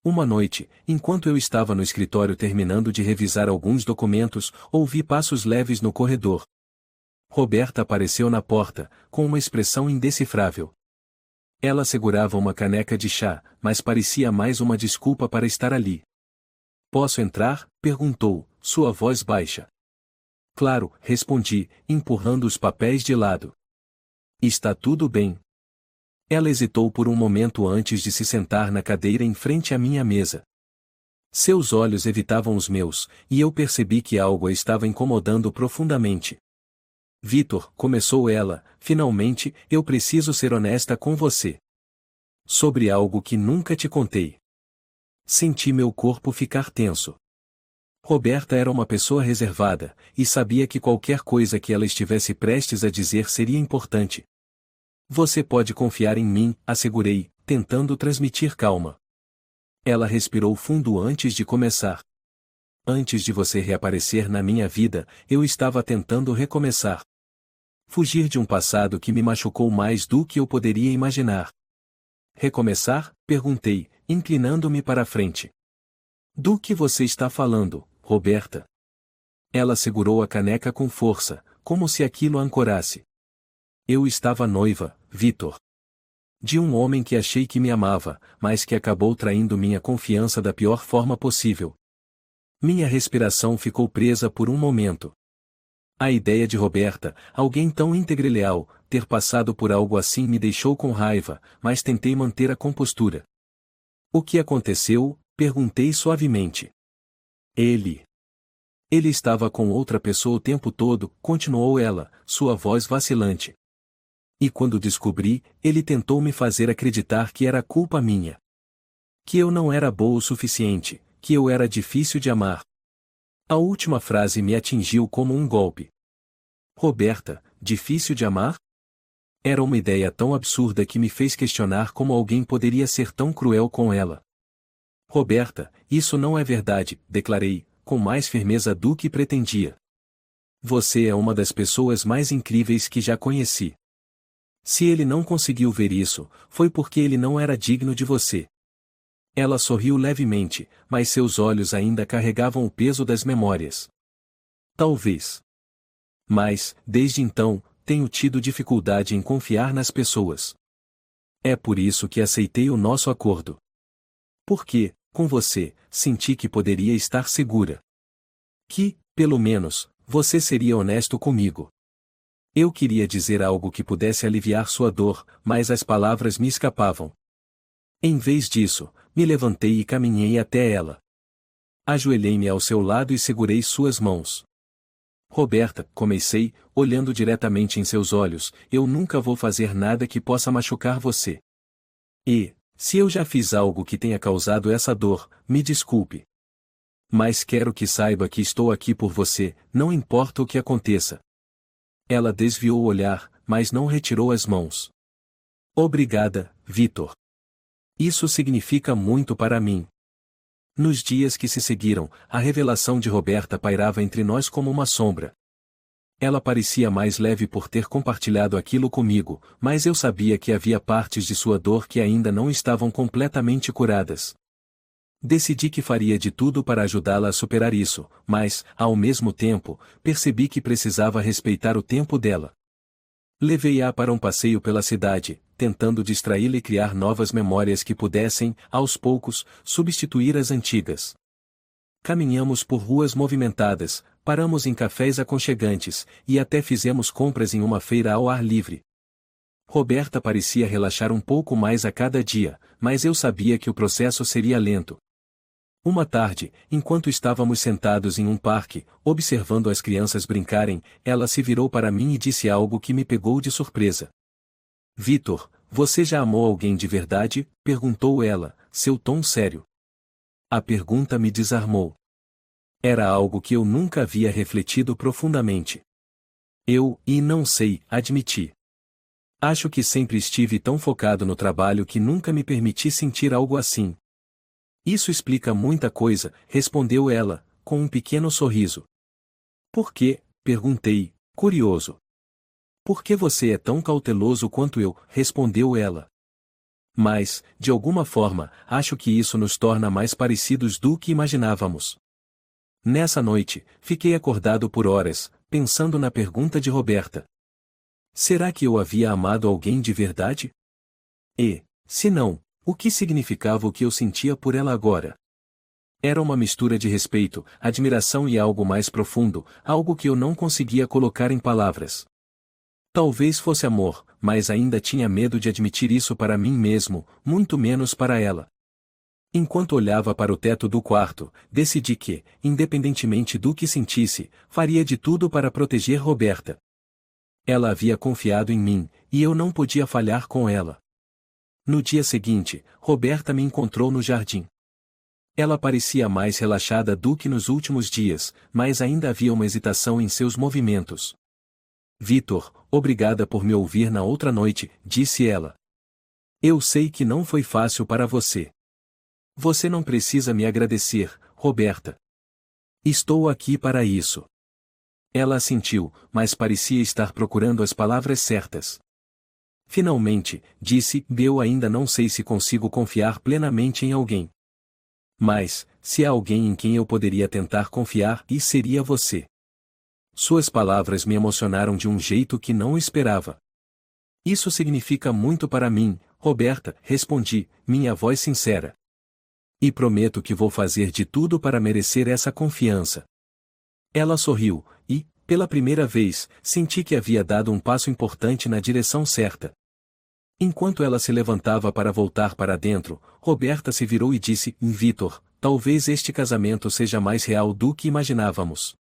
Uma noite, enquanto eu estava no escritório terminando de revisar alguns documentos, ouvi passos leves no corredor. Roberta apareceu na porta, com uma expressão indecifrável. Ela segurava uma caneca de chá, mas parecia mais uma desculpa para estar ali. Posso entrar? Perguntou, sua voz baixa. Claro, respondi, empurrando os papéis de lado. Está tudo bem. Ela hesitou por um momento antes de se sentar na cadeira em frente à minha mesa. Seus olhos evitavam os meus, e eu percebi que algo a estava incomodando profundamente. Vitor, começou ela, finalmente, eu preciso ser honesta com você. Sobre algo que nunca te contei. Senti meu corpo ficar tenso. Roberta era uma pessoa reservada, e sabia que qualquer coisa que ela estivesse prestes a dizer seria importante. Você pode confiar em mim, assegurei, tentando transmitir calma. Ela respirou fundo antes de começar. Antes de você reaparecer na minha vida, eu estava tentando recomeçar. Fugir de um passado que me machucou mais do que eu poderia imaginar. Recomeçar? Perguntei, inclinando-me para a frente. Do que você está falando, Roberta? Ela segurou a caneca com força, como se aquilo a ancorasse. Eu estava noiva, Vitor. De um homem que achei que me amava, mas que acabou traindo minha confiança da pior forma possível. Minha respiração ficou presa por um momento. A ideia de Roberta, alguém tão íntegra e leal, ter passado por algo assim me deixou com raiva, mas tentei manter a compostura. O que aconteceu? Perguntei suavemente. Ele estava com outra pessoa o tempo todo, continuou ela, sua voz vacilante. E quando descobri, ele tentou me fazer acreditar que era culpa minha. Que eu não era boa o suficiente, que eu era difícil de amar. A última frase me atingiu como um golpe. Roberta, difícil de amar? Era uma ideia tão absurda que me fez questionar como alguém poderia ser tão cruel com ela. Roberta, isso não é verdade, declarei, com mais firmeza do que pretendia. Você é uma das pessoas mais incríveis que já conheci. Se ele não conseguiu ver isso, foi porque ele não era digno de você. Ela sorriu levemente, mas seus olhos ainda carregavam o peso das memórias. Talvez. Mas, desde então, tenho tido dificuldade em confiar nas pessoas. É por isso que aceitei o nosso acordo. Porque, com você, senti que poderia estar segura. Que, pelo menos, você seria honesto comigo. Eu queria dizer algo que pudesse aliviar sua dor, mas as palavras me escapavam. Em vez disso, me levantei e caminhei até ela. Ajoelhei-me ao seu lado e segurei suas mãos. Roberta, comecei, olhando diretamente em seus olhos, eu nunca vou fazer nada que possa machucar você. E, se eu já fiz algo que tenha causado essa dor, me desculpe. Mas quero que saiba que estou aqui por você, não importa o que aconteça. Ela desviou o olhar, mas não retirou as mãos. Obrigada, Vitor. Isso significa muito para mim. Nos dias que se seguiram, a revelação de Roberta pairava entre nós como uma sombra. Ela parecia mais leve por ter compartilhado aquilo comigo, mas eu sabia que havia partes de sua dor que ainda não estavam completamente curadas. Decidi que faria de tudo para ajudá-la a superar isso, mas, ao mesmo tempo, percebi que precisava respeitar o tempo dela. Levei-a para um passeio pela cidade, tentando distraí-la e criar novas memórias que pudessem, aos poucos, substituir as antigas. Caminhamos por ruas movimentadas, paramos em cafés aconchegantes, e até fizemos compras em uma feira ao ar livre. Roberta parecia relaxar um pouco mais a cada dia, mas eu sabia que o processo seria lento. Uma tarde, enquanto estávamos sentados em um parque, observando as crianças brincarem, ela se virou para mim e disse algo que me pegou de surpresa. Vitor, você já amou alguém de verdade? Perguntou ela, seu tom sério. A pergunta me desarmou. Era algo que eu nunca havia refletido profundamente. Não sei, admiti. Acho que sempre estive tão focado no trabalho que nunca me permiti sentir algo assim. Isso explica muita coisa, respondeu ela, com um pequeno sorriso. Por quê? Perguntei, curioso. Por que você é tão cauteloso quanto eu? Respondeu ela. Mas, de alguma forma, acho que isso nos torna mais parecidos do que imaginávamos. Nessa noite, fiquei acordado por horas, pensando na pergunta de Roberta. Será que eu havia amado alguém de verdade? E, se não, o que significava o que eu sentia por ela agora? Era uma mistura de respeito, admiração e algo mais profundo, algo que eu não conseguia colocar em palavras. Talvez fosse amor, mas ainda tinha medo de admitir isso para mim mesmo, muito menos para ela. Enquanto olhava para o teto do quarto, decidi que, independentemente do que sentisse, faria de tudo para proteger Roberta. Ela havia confiado em mim, e eu não podia falhar com ela. No dia seguinte, Roberta me encontrou no jardim. Ela parecia mais relaxada do que nos últimos dias, mas ainda havia uma hesitação em seus movimentos. Vitor, obrigada por me ouvir na outra noite, disse ela. Eu sei que não foi fácil para você. Você não precisa me agradecer, Roberta. Estou aqui para isso. Ela assentiu, mas parecia estar procurando as palavras certas. Finalmente, disse, eu ainda não sei se consigo confiar plenamente em alguém. Mas, se há alguém em quem eu poderia tentar confiar, e seria você. Suas palavras me emocionaram de um jeito que não esperava. Isso significa muito para mim, Roberta, respondi, minha voz sincera. E prometo que vou fazer de tudo para merecer essa confiança. Ela sorriu, e, pela primeira vez, senti que havia dado um passo importante na direção certa. Enquanto ela se levantava para voltar para dentro, Roberta se virou e disse, Vitor, talvez este casamento seja mais real do que imaginávamos.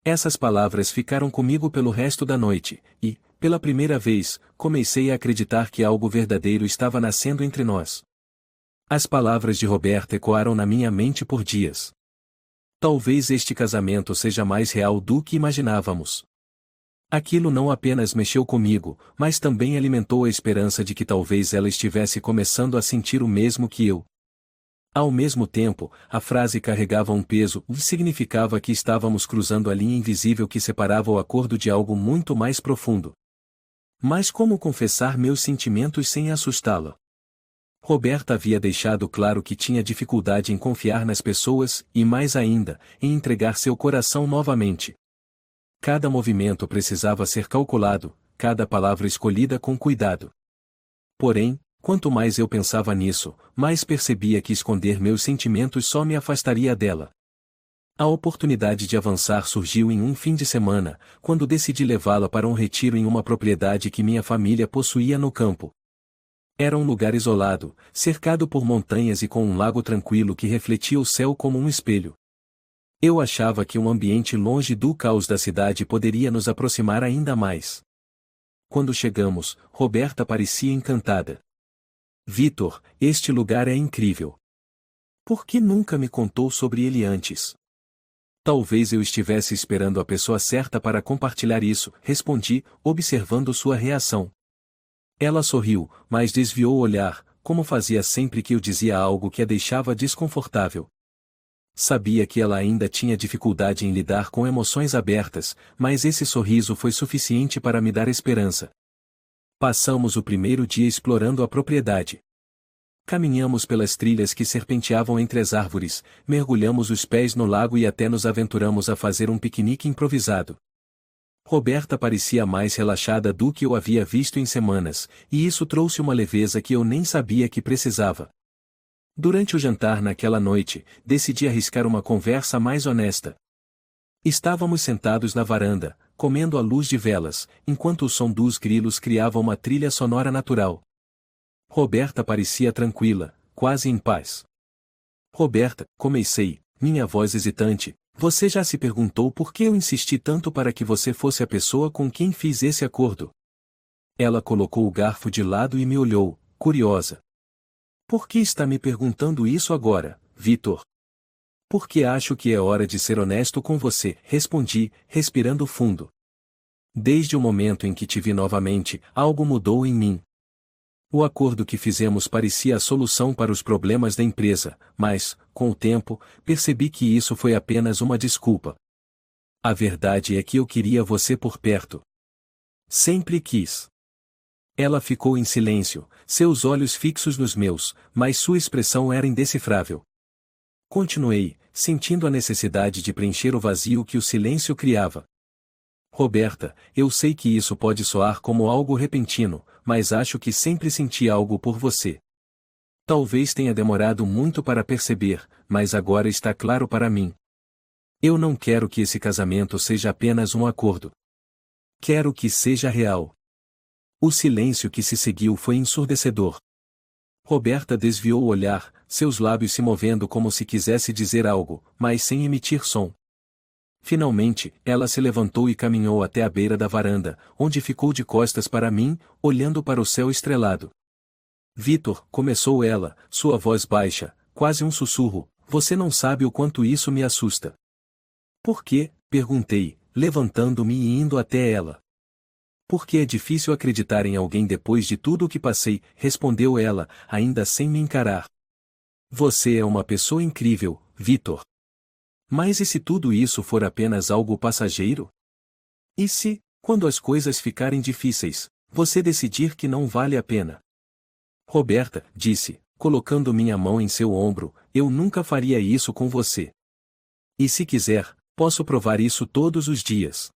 Essas palavras ficaram comigo pelo resto da noite, e, pela primeira vez, comecei a acreditar que algo verdadeiro estava nascendo entre nós. As palavras de Roberta ecoaram na minha mente por dias. Talvez este casamento seja mais real do que imaginávamos. Aquilo não apenas mexeu comigo, mas também alimentou a esperança de que talvez ela estivesse começando a sentir o mesmo que eu. Ao mesmo tempo, a frase carregava um peso e significava que estávamos cruzando a linha invisível que separava o acordo de algo muito mais profundo. Mas como confessar meus sentimentos sem assustá-la? Roberta havia deixado claro que tinha dificuldade em confiar nas pessoas e, mais ainda, em entregar seu coração novamente. Cada movimento precisava ser calculado, cada palavra escolhida com cuidado. Porém, quanto mais eu pensava nisso, mais percebia que esconder meus sentimentos só me afastaria dela. A oportunidade de avançar surgiu em um fim de semana, quando decidi levá-la para um retiro em uma propriedade que minha família possuía no campo. Era um lugar isolado, cercado por montanhas e com um lago tranquilo que refletia o céu como um espelho. Eu achava que um ambiente longe do caos da cidade poderia nos aproximar ainda mais. Quando chegamos, Roberta parecia encantada. Vitor, este lugar é incrível. Por que nunca me contou sobre ele antes? Talvez eu estivesse esperando a pessoa certa para compartilhar isso, respondi, observando sua reação. Ela sorriu, mas desviou o olhar, como fazia sempre que eu dizia algo que a deixava desconfortável. Sabia que ela ainda tinha dificuldade em lidar com emoções abertas, mas esse sorriso foi suficiente para me dar esperança. Passamos o primeiro dia explorando a propriedade. Caminhamos pelas trilhas que serpenteavam entre as árvores, mergulhamos os pés no lago e até nos aventuramos a fazer um piquenique improvisado. Roberta parecia mais relaxada do que eu havia visto em semanas, e isso trouxe uma leveza que eu nem sabia que precisava. Durante o jantar naquela noite, decidi arriscar uma conversa mais honesta. Estávamos sentados na varanda, comendo à luz de velas, enquanto o som dos grilos criava uma trilha sonora natural. Roberta parecia tranquila, quase em paz. Roberta, comecei, minha voz hesitante, você já se perguntou por que eu insisti tanto para que você fosse a pessoa com quem fiz esse acordo? Ela colocou o garfo de lado e me olhou, curiosa. Por que está me perguntando isso agora, Vitor? Porque acho que é hora de ser honesto com você, respondi, respirando fundo. Desde o momento em que te vi novamente, algo mudou em mim. O acordo que fizemos parecia a solução para os problemas da empresa, mas, com o tempo, percebi que isso foi apenas uma desculpa. A verdade é que eu queria você por perto. Sempre quis. Ela ficou em silêncio, seus olhos fixos nos meus, mas sua expressão era indecifrável. Continuei, sentindo a necessidade de preencher o vazio que o silêncio criava. Roberta, eu sei que isso pode soar como algo repentino, mas acho que sempre senti algo por você. Talvez tenha demorado muito para perceber, mas agora está claro para mim. Eu não quero que esse casamento seja apenas um acordo. Quero que seja real. O silêncio que se seguiu foi ensurdecedor. Roberta desviou o olhar, seus lábios se movendo como se quisesse dizer algo, mas sem emitir som. Finalmente, ela se levantou e caminhou até a beira da varanda, onde ficou de costas para mim, olhando para o céu estrelado. Vitor, começou ela, sua voz baixa, quase um sussurro, você não sabe o quanto isso me assusta. Por quê? Perguntei, levantando-me e indo até ela. Porque é difícil acreditar em alguém depois de tudo o que passei, respondeu ela, ainda sem me encarar. Você é uma pessoa incrível, Vitor. Mas e se tudo isso for apenas algo passageiro? E se, quando as coisas ficarem difíceis, você decidir que não vale a pena? Roberta, disse, colocando minha mão em seu ombro, eu nunca faria isso com você. E se quiser, Posso provar isso todos os dias.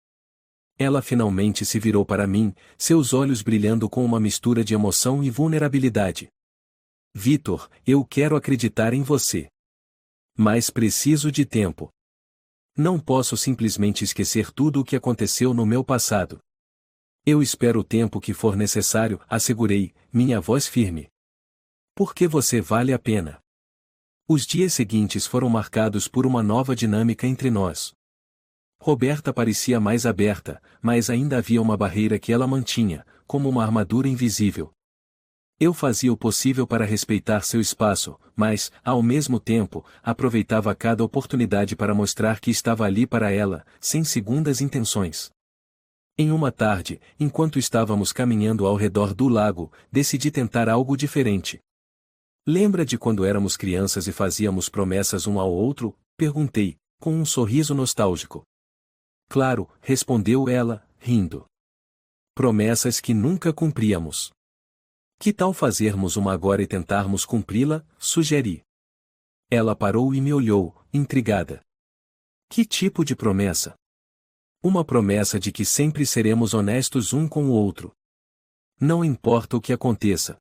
Ela finalmente se virou para mim, seus olhos brilhando com uma mistura de emoção e vulnerabilidade. Vitor, eu quero acreditar em você. Mas preciso de tempo. Não posso simplesmente esquecer tudo o que aconteceu no meu passado. Eu espero o tempo que for necessário, assegurei, minha voz firme. Porque você vale a pena. Os dias seguintes foram marcados por uma nova dinâmica entre nós. Roberta parecia mais aberta, mas ainda havia uma barreira que ela mantinha, como uma armadura invisível. Eu fazia o possível para respeitar seu espaço, mas, ao mesmo tempo, aproveitava cada oportunidade para mostrar que estava ali para ela, sem segundas intenções. Em uma tarde, enquanto estávamos caminhando ao redor do lago, decidi tentar algo diferente. Lembra de quando éramos crianças e fazíamos promessas um ao outro? Perguntei, com um sorriso nostálgico. Claro, respondeu ela, rindo. Promessas que nunca cumpríamos. Que tal fazermos uma agora e tentarmos cumpri-la? Sugeri. Ela parou e me olhou, intrigada. Que tipo de promessa? Uma promessa de que sempre seremos honestos um com o outro. Não importa o que aconteça.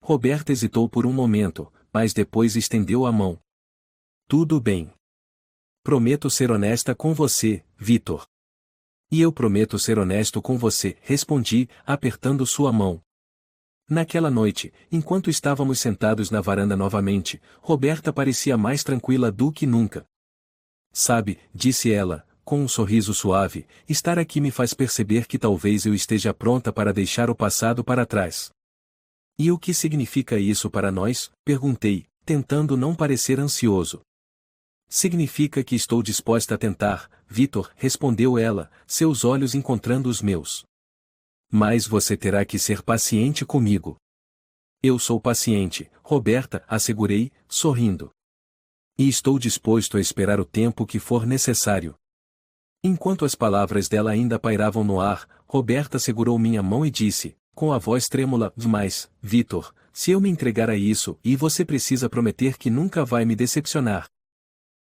Roberta hesitou por um momento, mas depois estendeu a mão. Tudo bem. Prometo ser honesta com você, Vitor. E eu prometo ser honesto com você, respondi, apertando sua mão. Naquela noite, enquanto estávamos sentados na varanda novamente, Roberta parecia mais tranquila do que nunca. Sabe, disse ela, com um sorriso suave, estar aqui me faz perceber que talvez eu esteja pronta para deixar o passado para trás. E o que significa isso para nós? Perguntei, tentando não parecer ansioso. Significa que estou disposta a tentar, Vitor, respondeu ela, seus olhos encontrando os meus. Mas você terá que ser paciente comigo. Eu sou paciente, Roberta, assegurei, sorrindo. E estou disposto a esperar o tempo que for necessário. Enquanto as palavras dela ainda pairavam no ar, Roberta segurou minha mão e disse, com a voz trêmula, mas, Vitor, se eu me entregar a isso, e você precisa prometer que nunca vai me decepcionar.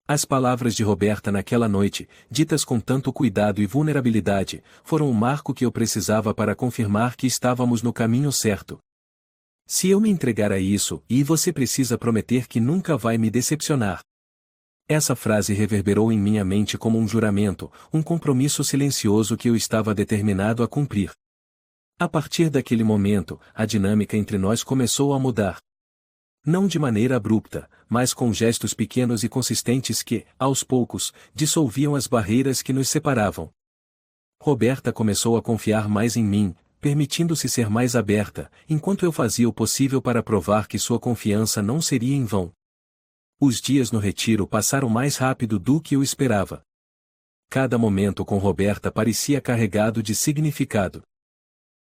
As palavras de Roberta naquela noite, ditas com tanto cuidado e vulnerabilidade, foram o marco que eu precisava para confirmar que estávamos no caminho certo. Se eu me entregar a isso, e você precisa prometer que nunca vai me decepcionar. Essa frase reverberou em minha mente como um juramento, um compromisso silencioso que eu estava determinado a cumprir. A partir daquele momento, a dinâmica entre nós começou a mudar. Não de maneira abrupta, mas com gestos pequenos e consistentes que, aos poucos, dissolviam as barreiras que nos separavam. Roberta começou a confiar mais em mim, permitindo-se ser mais aberta, enquanto eu fazia o possível para provar que sua confiança não seria em vão. Os dias no retiro passaram mais rápido do que eu esperava. Cada momento com Roberta parecia carregado de significado.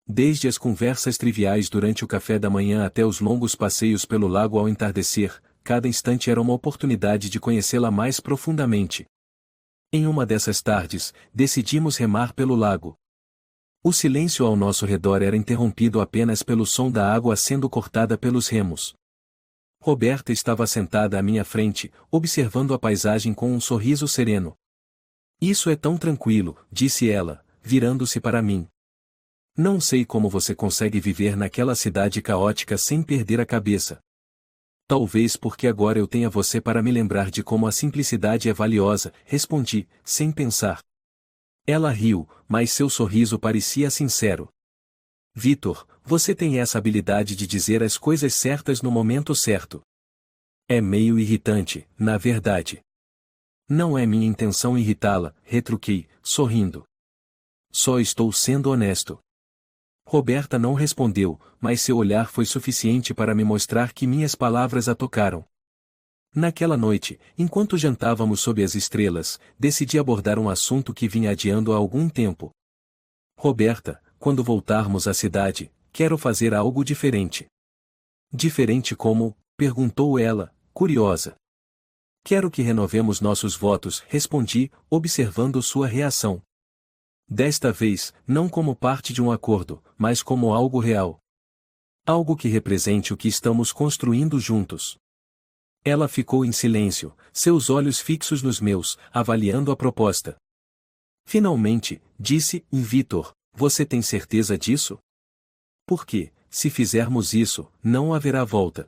Desde as conversas triviais durante o café da manhã até os longos passeios pelo lago ao entardecer, cada instante era uma oportunidade de conhecê-la mais profundamente. Em uma dessas tardes, decidimos remar pelo lago. O silêncio ao nosso redor era interrompido apenas pelo som da água sendo cortada pelos remos. Roberta estava sentada à minha frente, observando a paisagem com um sorriso sereno. Isso é tão tranquilo, disse ela, virando-se para mim. Não sei como você consegue viver naquela cidade caótica sem perder a cabeça. Talvez porque agora eu tenha você para me lembrar de como a simplicidade é valiosa, respondi, sem pensar. Ela riu, mas seu sorriso parecia sincero. Vitor, você tem essa habilidade de dizer as coisas certas no momento certo. É meio irritante, na verdade. Não é minha intenção irritá-la, retruquei, sorrindo. Só estou sendo honesto. Roberta não respondeu, mas seu olhar foi suficiente para me mostrar que minhas palavras a tocaram. Naquela noite, enquanto jantávamos sob as estrelas, decidi abordar um assunto que vinha adiando há algum tempo. Roberta, quando voltarmos à cidade, quero fazer algo diferente. Diferente como? Perguntou ela, curiosa. Quero que renovemos nossos votos, respondi, observando sua reação. Desta vez, não como parte de um acordo, mas como algo real. Algo que represente o que estamos construindo juntos. Ela ficou em silêncio, seus olhos fixos nos meus, avaliando a proposta. Finalmente, disse, Vitor, você tem certeza disso? Porque, se fizermos isso, não haverá volta.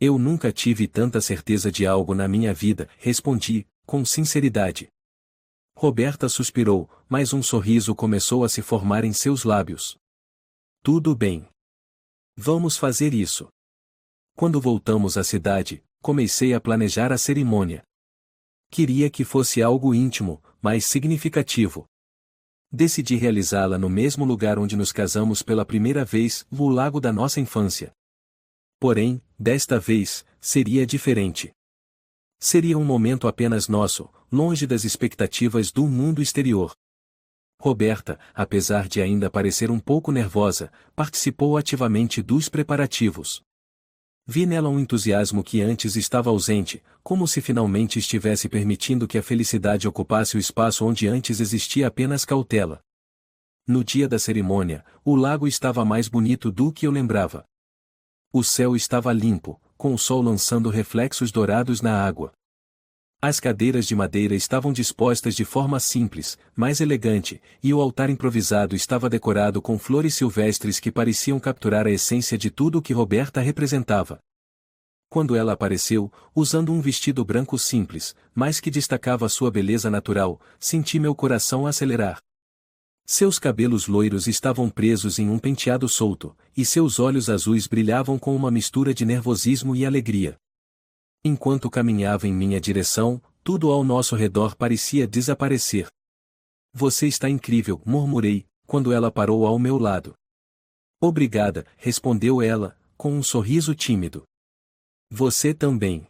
Eu nunca tive tanta certeza de algo na minha vida, respondi, com sinceridade. Roberta suspirou, mas um sorriso começou a se formar em seus lábios. Tudo bem. Vamos fazer isso. Quando voltamos à cidade, comecei a planejar a cerimônia. Queria que fosse algo íntimo, mas significativo. Decidi realizá-la no mesmo lugar onde nos casamos pela primeira vez, no lago da nossa infância. Porém, desta vez, seria diferente. Seria um momento apenas nosso, longe das expectativas do mundo exterior. Roberta, apesar de ainda parecer um pouco nervosa, participou ativamente dos preparativos. Vi nela um entusiasmo que antes estava ausente, como se finalmente estivesse permitindo que a felicidade ocupasse o espaço onde antes existia apenas cautela. No dia da cerimônia, o lago estava mais bonito do que eu lembrava. O céu estava limpo, com o sol lançando reflexos dourados na água. As cadeiras de madeira estavam dispostas de forma simples, mas elegante, e o altar improvisado estava decorado com flores silvestres que pareciam capturar a essência de tudo o que Roberta representava. Quando ela apareceu, usando um vestido branco simples, mas que destacava sua beleza natural, senti meu coração acelerar. Seus cabelos loiros estavam presos em um penteado solto, e seus olhos azuis brilhavam com uma mistura de nervosismo e alegria. Enquanto caminhava em minha direção, tudo ao nosso redor parecia desaparecer. Você está incrível, murmurei, quando ela parou ao meu lado. Obrigada, respondeu ela, com um sorriso tímido. Você também.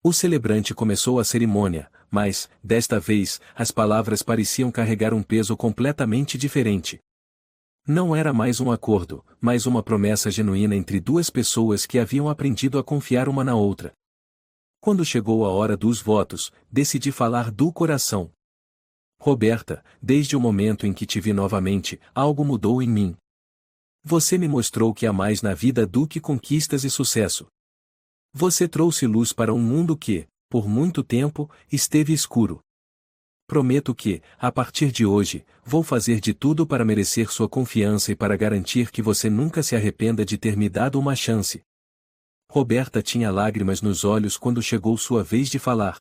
O celebrante começou a cerimônia, mas, desta vez, as palavras pareciam carregar um peso completamente diferente. Não era mais um acordo, mas uma promessa genuína entre duas pessoas que haviam aprendido a confiar uma na outra. Quando chegou a hora dos votos, decidi falar do coração. Roberta, desde o momento em que te vi novamente, algo mudou em mim. Você me mostrou que há mais na vida do que conquistas e sucesso. Você trouxe luz para um mundo que, por muito tempo, esteve escuro. Prometo que, a partir de hoje, vou fazer de tudo para merecer sua confiança e para garantir que você nunca se arrependa de ter me dado uma chance. Roberta tinha lágrimas nos olhos quando chegou sua vez de falar.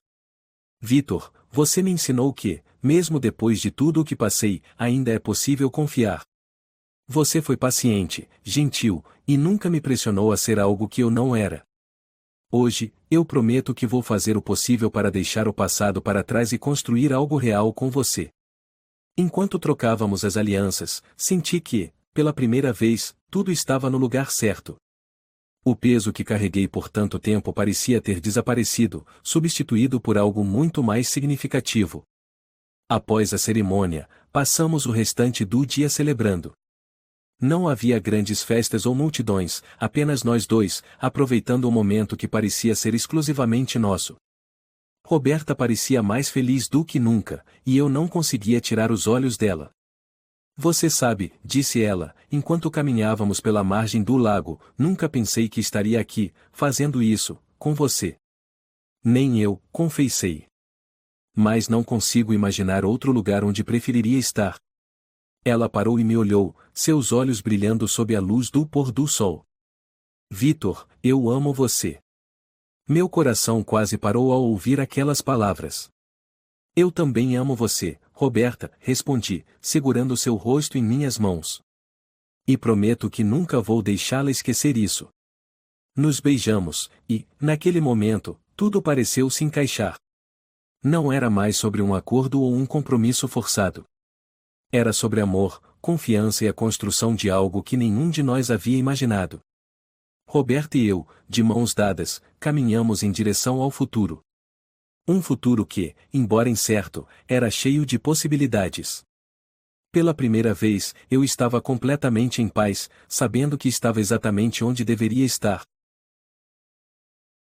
Vitor, você me ensinou que, mesmo depois de tudo o que passei, ainda é possível confiar. Você foi paciente, gentil, e nunca me pressionou a ser algo que eu não era. Hoje, eu prometo que vou fazer o possível para deixar o passado para trás e construir algo real com você. Enquanto trocávamos as alianças, senti que, pela primeira vez, tudo estava no lugar certo. O peso que carreguei por tanto tempo parecia ter desaparecido, substituído por algo muito mais significativo. Após a cerimônia, passamos o restante do dia celebrando. Não havia grandes festas ou multidões, apenas nós dois, aproveitando o momento que parecia ser exclusivamente nosso. Roberta parecia mais feliz do que nunca, e eu não conseguia tirar os olhos dela. Você sabe, disse ela, enquanto caminhávamos pela margem do lago, nunca pensei que estaria aqui, fazendo isso, com você. Nem eu, confessei. Mas não consigo imaginar outro lugar onde preferiria estar. Ela parou e me olhou, seus olhos brilhando sob a luz do pôr do sol. Vitor, eu amo você. Meu coração quase parou ao ouvir aquelas palavras. Eu também amo você, Roberta, respondi, segurando seu rosto em minhas mãos. E prometo que nunca vou deixá-la esquecer isso. Nos beijamos, e, naquele momento, tudo pareceu se encaixar. Não era mais sobre um acordo ou um compromisso forçado. Era sobre amor, confiança e a construção de algo que nenhum de nós havia imaginado. Roberta e eu, de mãos dadas, caminhamos em direção ao futuro. Um futuro que, embora incerto, era cheio de possibilidades. Pela primeira vez, eu estava completamente em paz, sabendo que estava exatamente onde deveria estar.